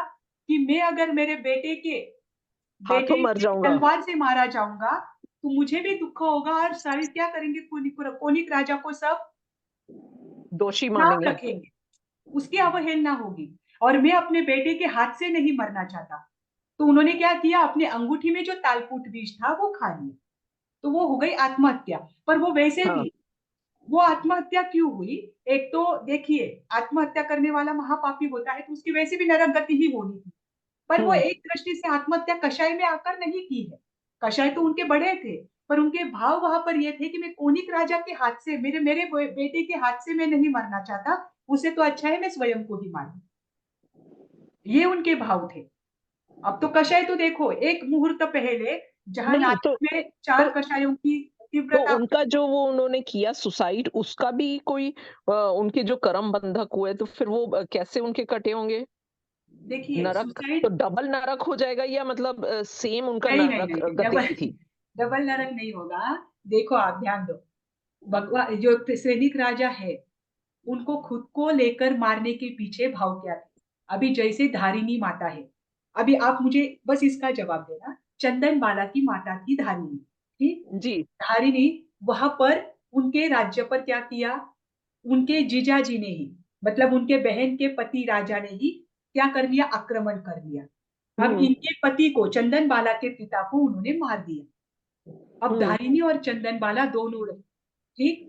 कि मैं अगर मेरे हाथों बेटे मर के जाऊंगा तलवार से मारा जाऊंगा तो मुझे भी दुख होगा और सारे क्या करेंगे, कोनिक राजा को सब दोषी नाम मानेंगे रखेंगे, उसकी अवहेलना होगी। और मैं अपने बेटे के हाथ से नहीं मरना चाहता। तो उन्होंने क्या किया, अपने अंगूठी में जो तालपूट बीज था वो खा लिया। तो वो हो गई आत्महत्या। पर वो वैसे हाँ भी वो आत्महत्या क्यों हुई? एक तो देखिए, आत्महत्या करने वाला महापापी होता है तो उसकी वैसे भी नरक गति ही होनी थी। पर वो एक दृष्टि से आत्महत्या कषाय में आकर नहीं की है। कषाय तो उनके बड़े थे, पर उनके भाव वहां पर ये थे कि मैं कोनिक राजा के हाथ से, मेरे मेरे बेटे के हाथ से मैं नहीं मरना चाहता, उसे तो अच्छा है मैं स्वयं को ही मारूं। ये उनके भाव थे। अब तो कषाय तो देखो, एक मुहूर्त पहले जहां नहीं नाटक में चार कषायों की तो तीव्रता, उनका जो वो उन्होंने किया सुसाइड उसका भी कोई उनके जो कर्म बंधक हुए तो फिर वो कैसे उनके कटे होंगे देखिए नरक तो सुसाइड, डबल नरक हो जाएगा या मतलब सेम उनका नहीं नहीं नरक नहीं, गति डबल थी डबल नरक नहीं होगा। देखो आप ध्यान दो, भगवान जो सैनिक राजा है, उनको खुद को लेकर मारने के पीछे भाव क्या थे? अभी जैसे धारिणी माता है, अभी आप मुझे बस इसका जवाब देना, चंदन बाला की माता थी धारिणी, ठीक? जी धारिणी वहां पर उनके राज्य पर क्या किया? उनके जीजाजी ने ही, मतलब उनके बहन के पति राजा ने ही क्या कर लिया, आक्रमण कर लिया। अब हम्म इनके पति को, चंदन बाला के पिता को उन्होंने मार दिया। अब हम्म धारिणी और चंदन बाला दोनों रहे, ठीक?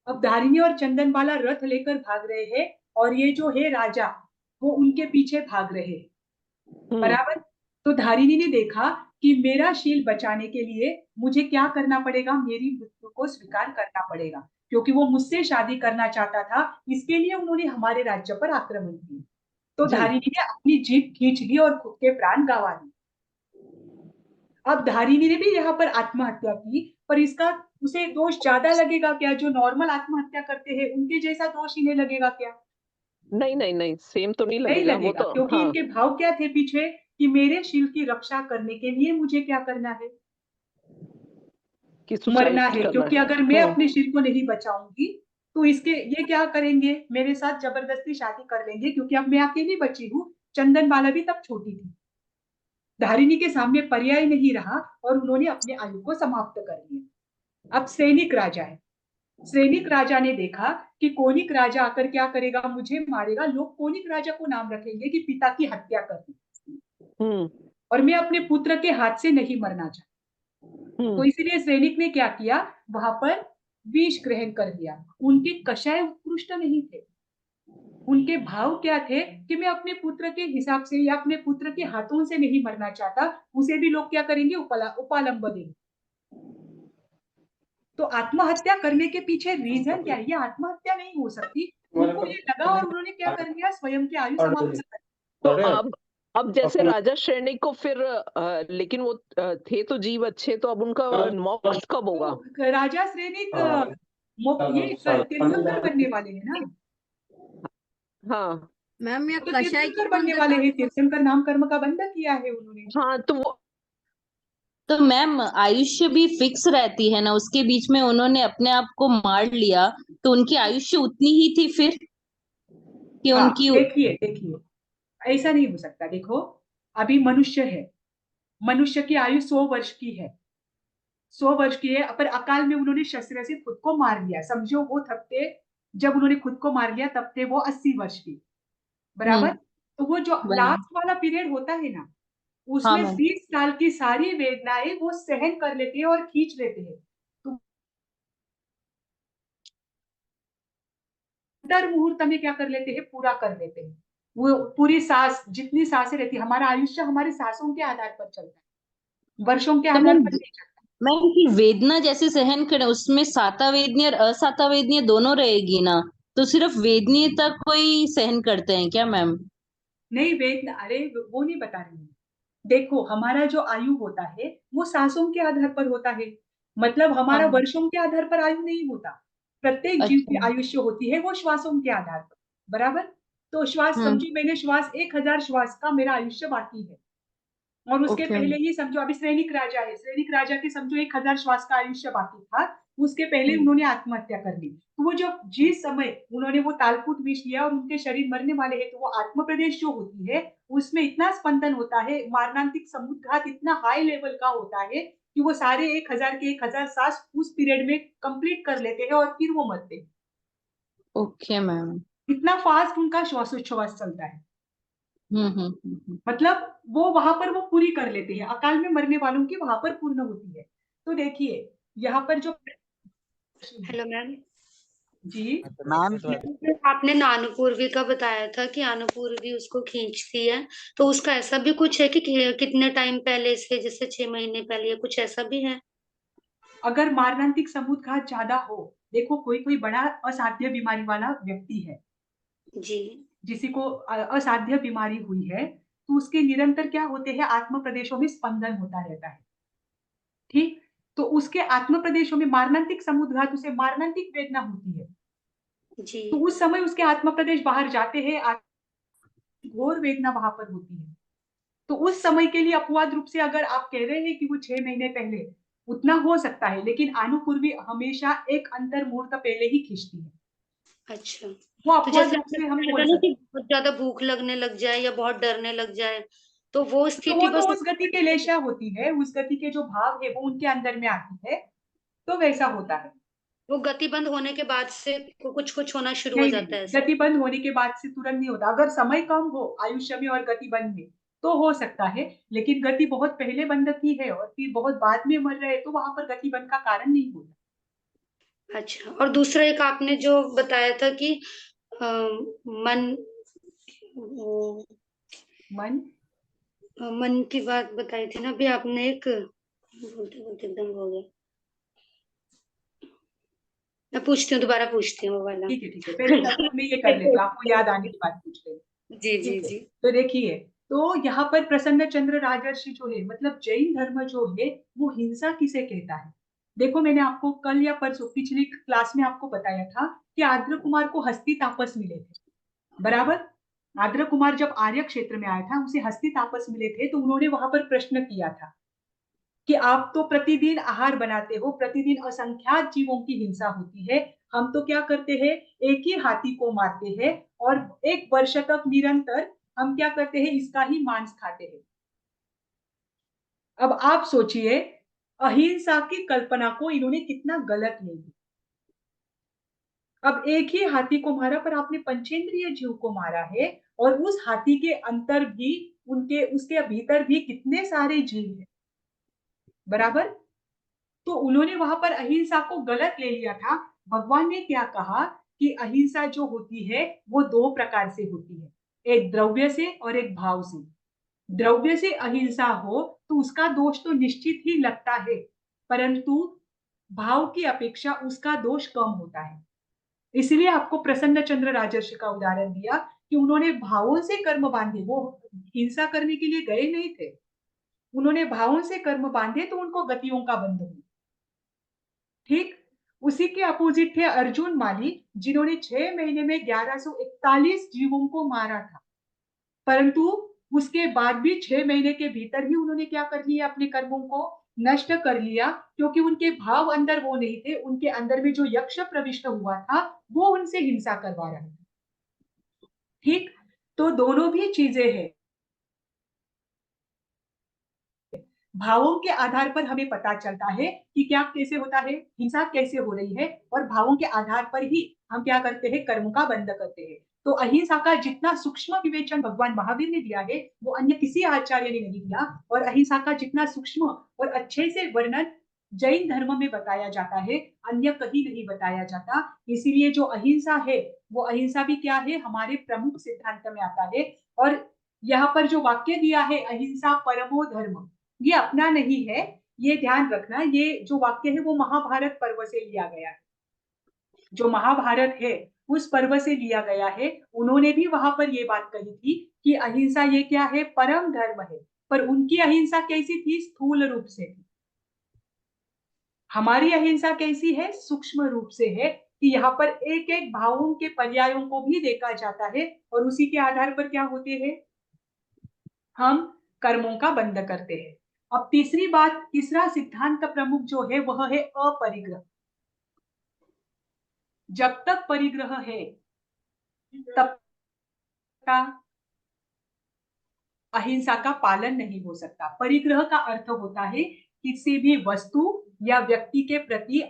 अब धारिणी और चंदन बाला रथ लेकर भाग रहे हैं और ये जो है राजा, वो उनके पीछे भाग रहे हैं, हम्म बराबर। तो धारिणी ने देखा कि मेरा शील बचाने के लिए मुझे क्या करना पड़ेगा, मेरी मृत्यु को स्वीकार करना पड़ेगा, क्योंकि वो मुझसे शादी करना चाहता था। इसके लिए उन्होंने हमारे राज्य पर आक्रमण किया। तो जी धारिणी ने अपनी जीभ खींच ली और खुद के प्राण गंवा लिए। अब धारिणी ने भी यहाँ पर आत्महत्या की, पर इसका उसे दोष ज्यादा लगेगा क्या? जो नॉर्मल आत्महत्या करते हैं उनके जैसा दोष इन्हें लगेगा क्या? नहीं नहीं नहीं सेम तो नहीं नहीं लगेगा वो लगेगा, तो क्योंकि हाँ इनके भाव क्या थे पीछे, कि मेरे शील की रक्षा करने के लिए मुझे क्या करना है, कि मरना सुसाइड है। करना क्योंकि है अगर मैं अपने शील को नहीं बचाऊंगी तो इसके ये क्या करेंगे, मेरे साथ जबरदस्ती शादी कर लेंगे, क्योंकि अब मैं अकेली बची हूँ। चंदन बाला भी तब छोटी थी, धारिणी के सामने पर्याय नहीं रहा और उन्होंने अपने आयु को समाप्त कर लिया। अब सैनिक राजा है, सैनिक राजा ने देखा कि कोनिक राजा आकर क्या करेगा, मुझे मारेगा। लोग कोनिक राजा को नाम रखेंगे कि पिता की हत्या कर दी, और मैं अपने पुत्र के हाथ से नहीं मरना चाहता। तो इसलिए सैनिक ने क्या किया, वहां पर विष ग्रहण कर लिया। उनके कषाय उत्कृष्ट नहीं थे, उनके भाव क्या थे कि मैं अपने पुत्र के हिसाब से या अपने पुत्र के हाथों से नहीं मरना चाहता, उसे भी लोग क्या करेंगे, उपालंब देंगे। तो आत्महत्या करने के पीछे रीजन क्या है? ये आत्महत्या नहीं हो सकती। उनको ये लगा और उन्होंने क्या कर लिया, स्वयं की आयु समाप्त कर दी। तो अब जैसे Okay. राजा श्रेणी को फिर लेकिन वो थे तो जीव अच्छे, तो अब उनका मोक्ष कब होगा? तो राजा श्रेणिक ये तीर्थंकर बनने वाले हैं ना, हाँ मैम या तो कषाय तीर्थंकर की बनने बंद वाले हैं, का तीर्थंकर नाम कर्म का बंध किया है उन्होंने। हाँ, तो वो तो मैम आयुष्य भी फिक्स रहती है ना, उसके बीच में उन्होंने अपने आप को मार लिया, तो उनकी आयुष्य उतनी ही थी फिर कि हाँ, उनकी। देखिए ऐसा नहीं हो सकता। देखो अभी मनुष्य है, मनुष्य की आयु 100 वर्ष की है, 100 वर्ष की है, पर अकाल में उन्होंने शस्त्र से खुद को मार लिया। समझो वो तब थे, जब उन्होंने खुद को मार लिया तब थे वो 80 वर्ष की, बराबर। तो वो जो बराबर। लास्ट वाला पीरियड होता है ना, हाँ उसमें मैम। 20 साल की सारी वेदनाएं वो सहन कर लेते हैं और खींच लेते हैं। तो अंतर मुहूर्त में क्या कर लेते हैं, पूरा कर लेते हैं। वो पूरी सांस, जितनी सांसें रहती है, हमारा आयुष्य हमारी सांसों के आधार पर चलता है, वर्षों के तो आधार मैम, पर नहीं चलता। मैम की वेदना जैसे सहन करें, उसमें साता वेदनी और असाता वेदनी दोनों रहेगी ना, तो सिर्फ वेदनी तक कोई सहन करते हैं क्या मैम? नहीं वेदना, अरे वो नहीं बता रही हूँ। देखो हमारा जो आयु होता है वो सांसों के आधार पर होता है, मतलब हमारा हाँ। वर्षों के आधार पर आयु नहीं होता। प्रत्येक जीव की अच्छा। आयुष्य होती है वो श्वासों के आधार पर, बराबर। तो श्वास, हम्म। समझो मैंने श्वास 1000 श्वास का मेरा आयुष्य बाकी है, और उसके ओके। पहले ही समझो अभी सैनिक राजा है, सैनिक राजा के समझो 1000 श्वास का आयुष्य बाकी था, उसके पहले उन्होंने आत्महत्या कर ली। तो वो जब जिस समय उन्होंने वो तालपुट विष लिया और उनके शरीर मरने वाले हैं, तो वो आत्म प्रदेश जो होती है उसमें इतना स्पंदन होता है, मारणांतिक समुद्घात इतना हाई लेवल का होता है कि वो सारे 1000 के 1000 सांस उस पीरियड में कंप्लीट कर लेते हैं और फिर वो मरते हैं। Okay ma'am. इतना फास्ट उनका श्वासोच्छ्वास चलता है, हम्म। मतलब वो वहां पर वो पूरी कर लेते हैं। अकाल में मरने वालों की वहां पर पूर्ण होती है। तो देखिए यहाँ पर जो, हेलो मैम, जी मैम आपने नानुपूर्वी का बताया था कि अनुपूर्वी उसको खींचती है, तो उसका ऐसा भी कुछ है कि कितने टाइम पहले से, जैसे 6 महीने पहले, या कुछ ऐसा भी है? अगर मारणांतिक समुद्घात ज्यादा हो, देखो कोई कोई बड़ा असाध्य बीमारी वाला व्यक्ति है, जी जिसी को असाध्य बीमारी हुई है, तो उसके निरंतर क्या होते हैं, आत्म प्रदेशों में स्पंदन होता रहता है, ठीक। तो उसके आत्म प्रदेशों में मारणांतिक समुद्घात, उसे मारणांतिक वेदना होती है, जी। तो उस समय उसके आत्म प्रदेश बाहर जाते हैं, घोर वेदना वहां पर होती है। तो उस समय के लिए अपवाद रूप से अगर आप कह रहे हैं कि वो 6 महीने पहले, उतना हो सकता है, लेकिन अनुपूर्वी हमेशा एक अंतर मुहूर्त पहले ही खींचती है। अच्छा, वो तो अपवाद जैसे रूप आपने से हम बताया था बोल ना सकते कि बहुत ज्यादा भूख लगने लग जाए या बहुत डरने लग जाए, तो वो हैं। तो स्थिति वो तो बस उस गति के लेशा होती है, उस गति के जो भाव है वो उनके अंदर में आती है, तो वैसा होता है। वो गति बंद होने के बाद से कुछ कुछ होना शुरू हो नहीं जाता नहीं, है ऐसा? गति बंद होने के बाद से तुरंत नहीं होता। अगर समय कम हो आयुष्य में और गति बंद में तो हो सकता है, लेकिन गति बहुत पहले बंद की है और फिर बहुत बाद में मर रहे, तो वहां पर गति बंद का कारण नहीं होता। अच्छा, और दूसरा एक आपने जो बताया था कि मन, वो, मन, मन की बात बताई थी ना अभी आपने, एक बोलते बोलते एकदम हो गया। मैं पूछती हूँ, दोबारा पूछती हूँ वो वाला। ठीक है, पहले तब मैं ये कर लेती हूँ, आपको याद आने के बाद पूछ लेंगे। जी जी ठीक है, जी। तो देखिए, तो यहाँ पर प्रसन्न चंद्र राजर्षि जो है, मतलब जैन धर्म जो है, वो हिंसा किसे कहता है। देखो मैंने आपको कल या परसों पिछली क्लास में आपको बताया था कि आद्र कुमार को हस्ती तापस मिले थे, बराबर। आद्र कुमार जब आर्य क्षेत्र में आया था, उसे हस्ती तापस मिले थे, तो उन्होंने वहां पर प्रश्न किया था कि आप तो प्रतिदिन आहार बनाते हो, प्रतिदिन असंख्यात जीवों की हिंसा होती है, हम तो क्या करते हैं, एक ही हाथी को मारते हैं और 1 वर्ष तक निरंतर हम क्या करते हैं, इसका ही मांस खाते हैं। अब आप सोचिए, अहिंसा की कल्पना को इन्होंने कितना गलत ले लिया। अब एक ही हाथी को मारा, पर आपने पंचेंद्रिय जीव को मारा है, और उस हाथी के अंतर भी, उनके उसके भीतर भी कितने सारे जीव हैं, बराबर। तो उन्होंने वहां पर अहिंसा को गलत ले लिया था। भगवान ने क्या कहा कि अहिंसा जो होती है वो 2 प्रकार से होती है, एक द्रव्य से और एक भाव से। द्रव्य से अहिंसा हो तो उसका दोष तो निश्चित ही लगता है, परंतु भाव की अपेक्षा उसका दोष कम होता है। इसलिए आपको प्रसन्न चंद्र राजर्षि का उदाहरण दिया कि उन्होंने भावों से कर्म बांधे, वो हिंसा करने के लिए गए नहीं थे, उन्होंने भावों से कर्म बांधे तो उनको गतियों का बंध हुआ। ठीक, उसी के अपोजिट थे अर्जुन माली, जिन्होंने 6 महीने में 1141 जीवों को मारा था, परंतु उसके बाद भी 6 महीने के भीतर ही उन्होंने क्या कर लिया, अपने कर्मों को नष्ट कर लिया, क्योंकि उनके भाव अंदर वो नहीं थे, उनके अंदर में जो यक्ष प्रविष्ट हुआ था वो उनसे हिंसा करवा रहा था। ठीक, तो दोनों भी चीजें हैं। भावों के आधार पर हमें पता चलता है कि क्या कैसे होता है, हिंसा कैसे हो रही है, और भावों के आधार पर ही हम क्या करते हैं, कर्म का बंध करते हैं। तो अहिंसा का जितना सूक्ष्म विवेचन भगवान महावीर ने दिया है वो अन्य किसी आचार्य ने नहीं दिया, और अहिंसा का जितना सूक्ष्म और अच्छे से वर्णन जैन धर्म में बताया जाता है, अन्य कहीं नहीं बताया जाता। इसीलिए जो अहिंसा है वो अहिंसा भी क्या है, हमारे प्रमुख सिद्धांत में आता है। और यहाँ पर जो वाक्य दिया है अहिंसा परमो धर्म, ये अपना नहीं है, ये ध्यान रखना, ये जो वाक्य है वो महाभारत पर्व से लिया गया है, जो महाभारत है उस पर्व से लिया गया है। उन्होंने भी वहां पर ये बात कही थी कि अहिंसा ये क्या है, परम धर्म है, पर उनकी अहिंसा कैसी थी, स्थूल रूप से थी। हमारी अहिंसा कैसी है, सूक्ष्म रूप से है, कि यहाँ पर एक एक भावों के पर्यायों को भी देखा जाता है, और उसी के आधार पर क्या होते हैं, हम कर्मों का बंध करते हैं। अब तीसरी बात, तीसरा सिद्धांत प्रमुख जो है वह है अपरिग्रह। जब तक परिग्रह है तब तक अहिंसा का पालन नहीं हो सकता। परिग्रह का अर्थ होता है किसी भी वस्तु या व्यक्ति के प्रति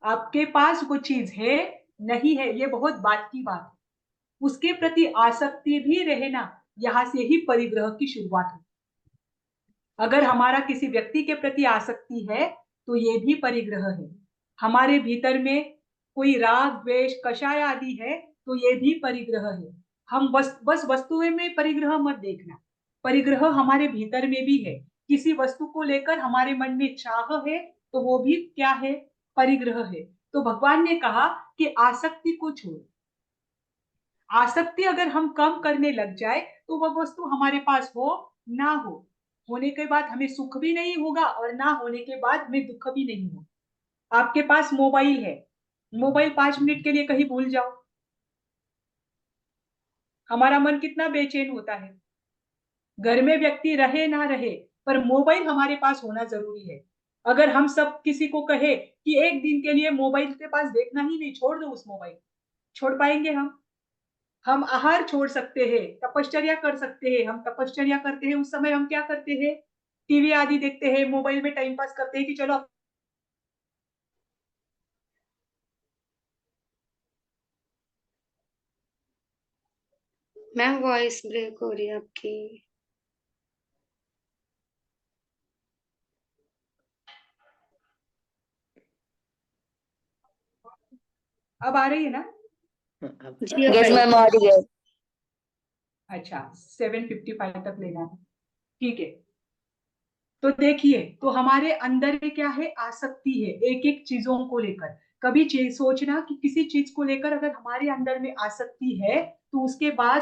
आपके पास वो चीज है नहीं है, ये बहुत बात की बात है, उसके प्रति आसक्ति भी रहना, यहां से ही परिग्रह की शुरुआत है। अगर हमारा किसी व्यक्ति के प्रति आसक्ति है तो ये भी परिग्रह है। हमारे भीतर में कोई राग द्वेष कषाय आदि है तो ये भी परिग्रह है। हम बस वस्तुएं में परिग्रह मत देखना, परिग्रह हमारे भीतर में भी है। किसी वस्तु को लेकर हमारे मन में चाह है तो वो भी क्या है, परिग्रह है। तो भगवान ने कहा कि आसक्ति को छोड़, आसक्ति अगर हम कम करने लग जाए तो वह वस्तु हमारे पास हो ना हो, होने के बाद हमें सुख भी नहीं होगा और ना होने के बाद हमें दुख भी नहीं होगा। आपके पास मोबाइल है, मोबाइल 5 मिनट के लिए कहीं भूल जाओ, हमारा मन कितना बेचैन होता है। घर में व्यक्ति रहे ना रहे पर मोबाइल हमारे पास होना जरूरी है। अगर हम सब किसी को कहे कि एक दिन के लिए मोबाइल के पास देखना ही नहीं, छोड़ दो उस मोबाइल, छोड़ पाएंगे हम आहार छोड़ सकते हैं, तपश्चर्या कर सकते हैं, हम तपश्चर्या करते हैं उस समय हम क्या करते हैं, टीवी आदि देखते हैं, मोबाइल में टाइम पास करते हैं कि चलो। मैम वॉइस ब्रेक हो रही है आपकी। अब आ रही है ना? जी यस मैम आ रही है। अच्छा, 7:55 तक लेना है, ठीक है। तो देखिए, तो हमारे अंदर में क्या है, आसक्ति है एक एक चीजों को लेकर। कभी चीज सोचना कि किसी चीज को लेकर अगर हमारे अंदर में आसक्ति है तो उसके बाद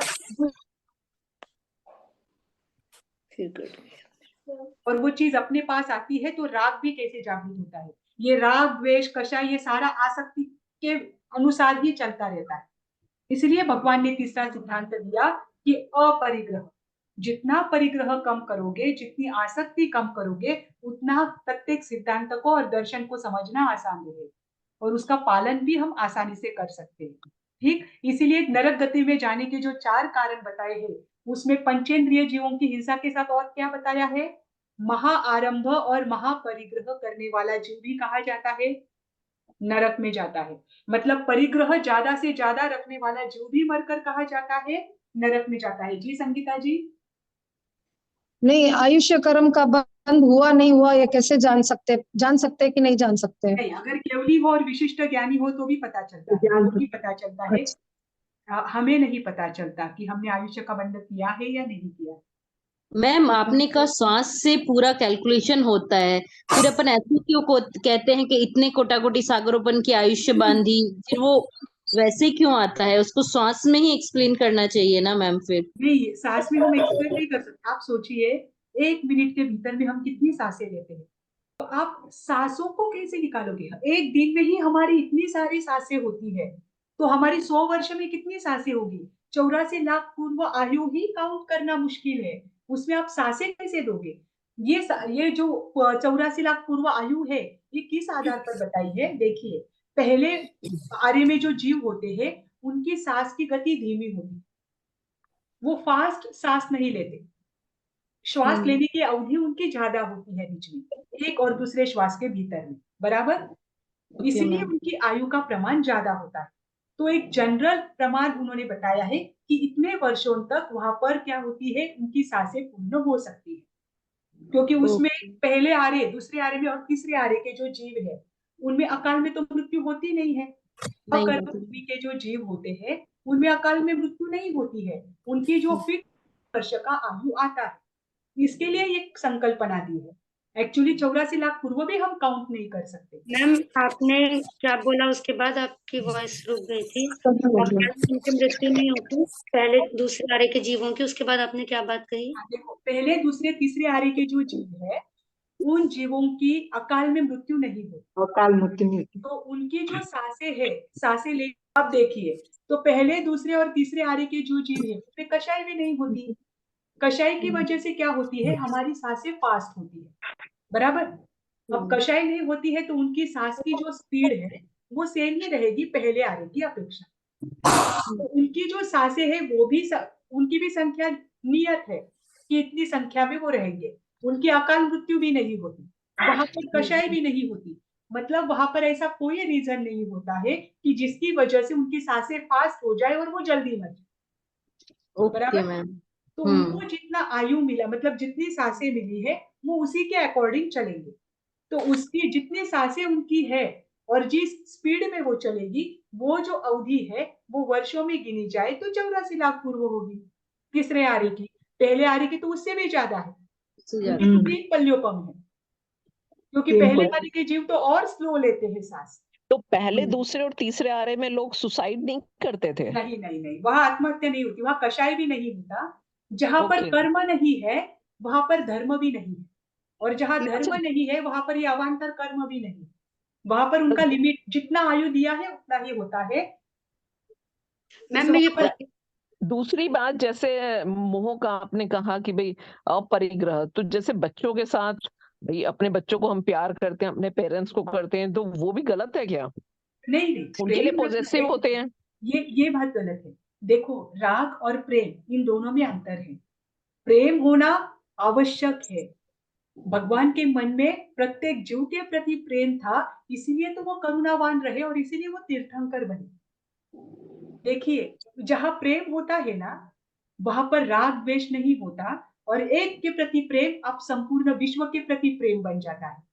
और वो चीज अपने पास आती है तो राग भी कैसे जागृत होता है। ये राग द्वेष कषाय ये सारा आसक्ति के अनुसार ही चलता रहता है। इसलिए भगवान ने तीसरा सिद्धांत दिया कि अपरिग्रह, जितना परिग्रह कम करोगे, जितनी आसक्ति कम करोगे, उतना प्रत्येक सिद्धांत को और दर्शन को समझना आसान है और उसका पालन भी हम आसानी से कर सकते हैं। ठीक, इसीलिए नरक गति में जाने के जो 4 कारण बताए हैं उसमें पंचेंद्रिय जीवों की हिंसा के साथ और क्या बताया है, महाआरंभ और महापरिग्रह करने वाला जीव भी कहा जाता है नरक में जाता है। मतलब परिग्रह ज्यादा से ज्यादा रखने वाला जीव भी मरकर कहा जाता है नरक में जाता है। जी संगीता जी। नहीं, आयुष्य कर्म का बंद हुआ नहीं हुआ ये कैसे जान सकते कि नहीं जान सकते? नहीं, अगर केवली हो और विशिष्ट ज्ञानी हो तो भी पता चलता है, तो भी पता चलता है। हमें नहीं पता चलता कि हमने आयुष्य का बंध किया है या नहीं किया। मैम आपने कहा श्वास से पूरा कैलकुलेशन होता है, फिर अपन ऐसे क्यों कहते हैं कि इतने कोटाकोटी सागरोपन की आयुष्य बांधी, फिर वो वैसे क्यों आता है? उसको श्वास में ही एक्सप्लेन करना चाहिए ना मैम फिर। नहीं, सांस में हम एक्सप्लेन नहीं कर सकते। आप सोचिए 1 मिनट के भीतर में हम कितनी सांसें लेते हैं, तो आप सांसों को कैसे निकालोगे? एक दिन में ही हमारी इतनी सारी सांसें होती है, तो हमारी 100 वर्ष में कितनी सांसें होगी? 84 लाख पूर्व आयु ही काउंट करना मुश्किल है, उसमें आप सांसें कैसे दोगे? ये जो 84 लाख पूर्व आयु है, ये किस आधार पर बताई है? देखिए, पहले आर्य में जो जीव होते हैं, उनकी सांस की गति धीमी होती है, वो फास्ट सांस नहीं लेते। श्वास लेने की अवधि उनकी ज्यादा होती है बीच में, एक और दूसरे श्वास के भीतर में, बराबर? इसलिए उनकी आयु का प्रमाण ज्यादा होता है। तो एक जनरल प्रमाण उन्होंने बताया है कि इतने वर्षों तक वहां पर क्या होती है, उनकी सांसें पूर्ण हो सकती है, क्योंकि उसमें पहले आर्य, दूसरे आर्य में और तीसरे आर्य के जो जीव है, उनमें अकाल में तो मृत्यु होती नहीं है। अकर्म भूमि के जो जीव होते हैं, उनमें अकाल में मृत्यु नहीं होती है, उनकी जो फिक्स वर्ष का आयु आता है। इसके लिए ये संकल्पना दी है। एक्चुअली 84 लाख पूर्व भी हम काउंट नहीं कर सकते। मैम आपने क्या बोला उसके बाद? आपकी वॉइस रुक गई थी। उनकी मृत्यु नहीं होती पहले दूसरे आर्य के जीवों की, उसके बाद आपने क्या बात कही? देखो, पहले दूसरे तीसरे आर्य के जो जीव है, उन जीवों की अकाल में मृत्यु नहीं होती, अकाल मृत्यु नहीं होती। तो उनकी जो सांसें है, सांसें ले, अब देखिए, तो पहले दूसरे और तीसरे आर्य के जो जीव है, उसमें कषाय भी नहीं होती। कषाय की वजह से क्या होती है, हमारी सांसें फास्ट होती है, बराबर? अब कषाय नहीं होती है, तो उनकी सांस की जो स्पीड है, वो सेम ही रहेगी पहले आर्य की अपेक्षा। तो उनकी जो सांसें है, वो भी उनकी भी संख्या नियत है कि इतनी संख्या में वो रहेंगे। उनकी अकाल मृत्यु भी नहीं होती, वहां पर कषाय भी नहीं होती, मतलब वहां पर ऐसा कोई रीजन नहीं होता है कि जिसकी वजह से उनकी सांसें फास्ट हो जाए और वो जल्दी मर जाए, बराबर? तो उनको जितना आयु मिला, मतलब जितनी सांसें मिली है, वो उसी के अकॉर्डिंग चलेंगे। तो उसकी जितनी सांसें उनकी है और जिस स्पीड में वो चलेगी, वो जो अवधि है वो वर्षों में गिनी जाए तो 84 लाख पूर्व होगी तीसरे आर्य की। पहले आर्य की तो उससे भी ज्यादा है, उनकी तो 3 पल्योपम है, क्योंकि पहले आर्य के जीव तो और स्लो लेते हैं सांस। तो पहले दूसरे और तीसरे आर्य में लोग सुसाइड नहीं करते थे? नहीं नहीं नहीं, वहां आत्महत्या नहीं होती, वहां कषाय भी नहीं होता। जहां पर कर्म नहीं है, वहां पर धर्म भी नहीं है, और जहां धर्म नहीं है, वहां पर ये अवान्तर कर्म भी नहीं। वहां पर उनका लिमिट जितना आयु दिया है उतना ही होता है। मैम ये दूसरी बात, जैसे मोह का आपने कहा कि भाई अपरिग्रह, तो जैसे बच्चों के साथ भाई अपने बच्चों को हम प्यार करते हैं, अपने पेरेंट्स को करते हैं, तो वो भी गलत है क्या? नहीं नहीं, उनके लिए पॉजिटिव होते हैं। ये बात गलत है। देखो, राग और प्रेम, इन दोनों में अंतर है। प्रेम होना आवश्यक है। भगवान के मन में प्रत्येक जीव के प्रति प्रेम था, इसीलिए तो वो करुणावान रहे और इसीलिए वो तीर्थंकर बने। देखिए, जहां प्रेम होता है ना, वहां पर राग द्वेष नहीं होता, और एक के प्रति प्रेम अब संपूर्ण विश्व के प्रति प्रेम बन जाता है।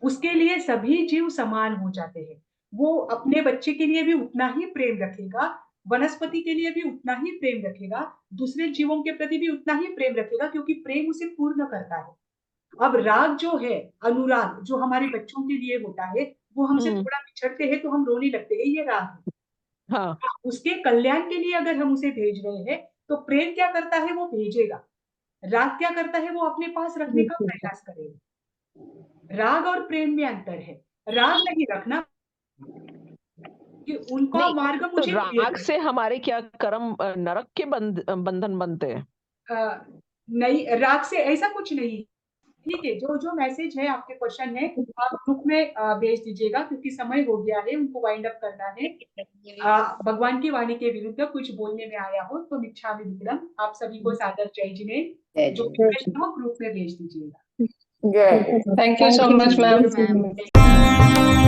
उसके लिए सभी जीव समान हो जाते हैं। वो अपने बच्चे के लिए भी उतना ही प्रेम रखेगा, वनस्पति के लिए भी उतना ही प्रेम रखेगा, दूसरे जीवों के प्रति भी उतना ही प्रेम रखेगा, क्योंकि प्रेम उसे पूर्ण करता है। अब राग जो है, अनुराग जो हमारे बच्चों के लिए होता है, वो हमसे थोड़ा बिछड़ते हैं तो हम रोने लगते हैं, ये राग है। हाँ। उसके कल्याण के लिए अगर हम उसे भेज रहे हैं, तो प्रेम क्या करता है, वो भेजेगा। राग क्या करता है, वो अपने पास रखने का प्रयास करेगा। राग और प्रेम में अंतर है। राग नहीं रखना कि उनका मार्ग तो मुझे राग से हमारे क्या कर्म नरक के बंधन बनते हैं? नहीं, राग से ऐसा कुछ नहीं। ठीक है, जो मैसेज है, आपके क्वेश्चन है, आप ग्रुप में भेज दीजिएगा, क्योंकि समय हो गया है, उनको वाइंड अप करना है। भगवान की वाणी के विरुद्ध कुछ बोलने में आया हो तो मिच्छामि दुक्कडम। आप सभी को सादर जय जिनेन्द्र। जो प्रश्न हो ग्रुप में भेज दीजिएगा। Thank you so much ma'am.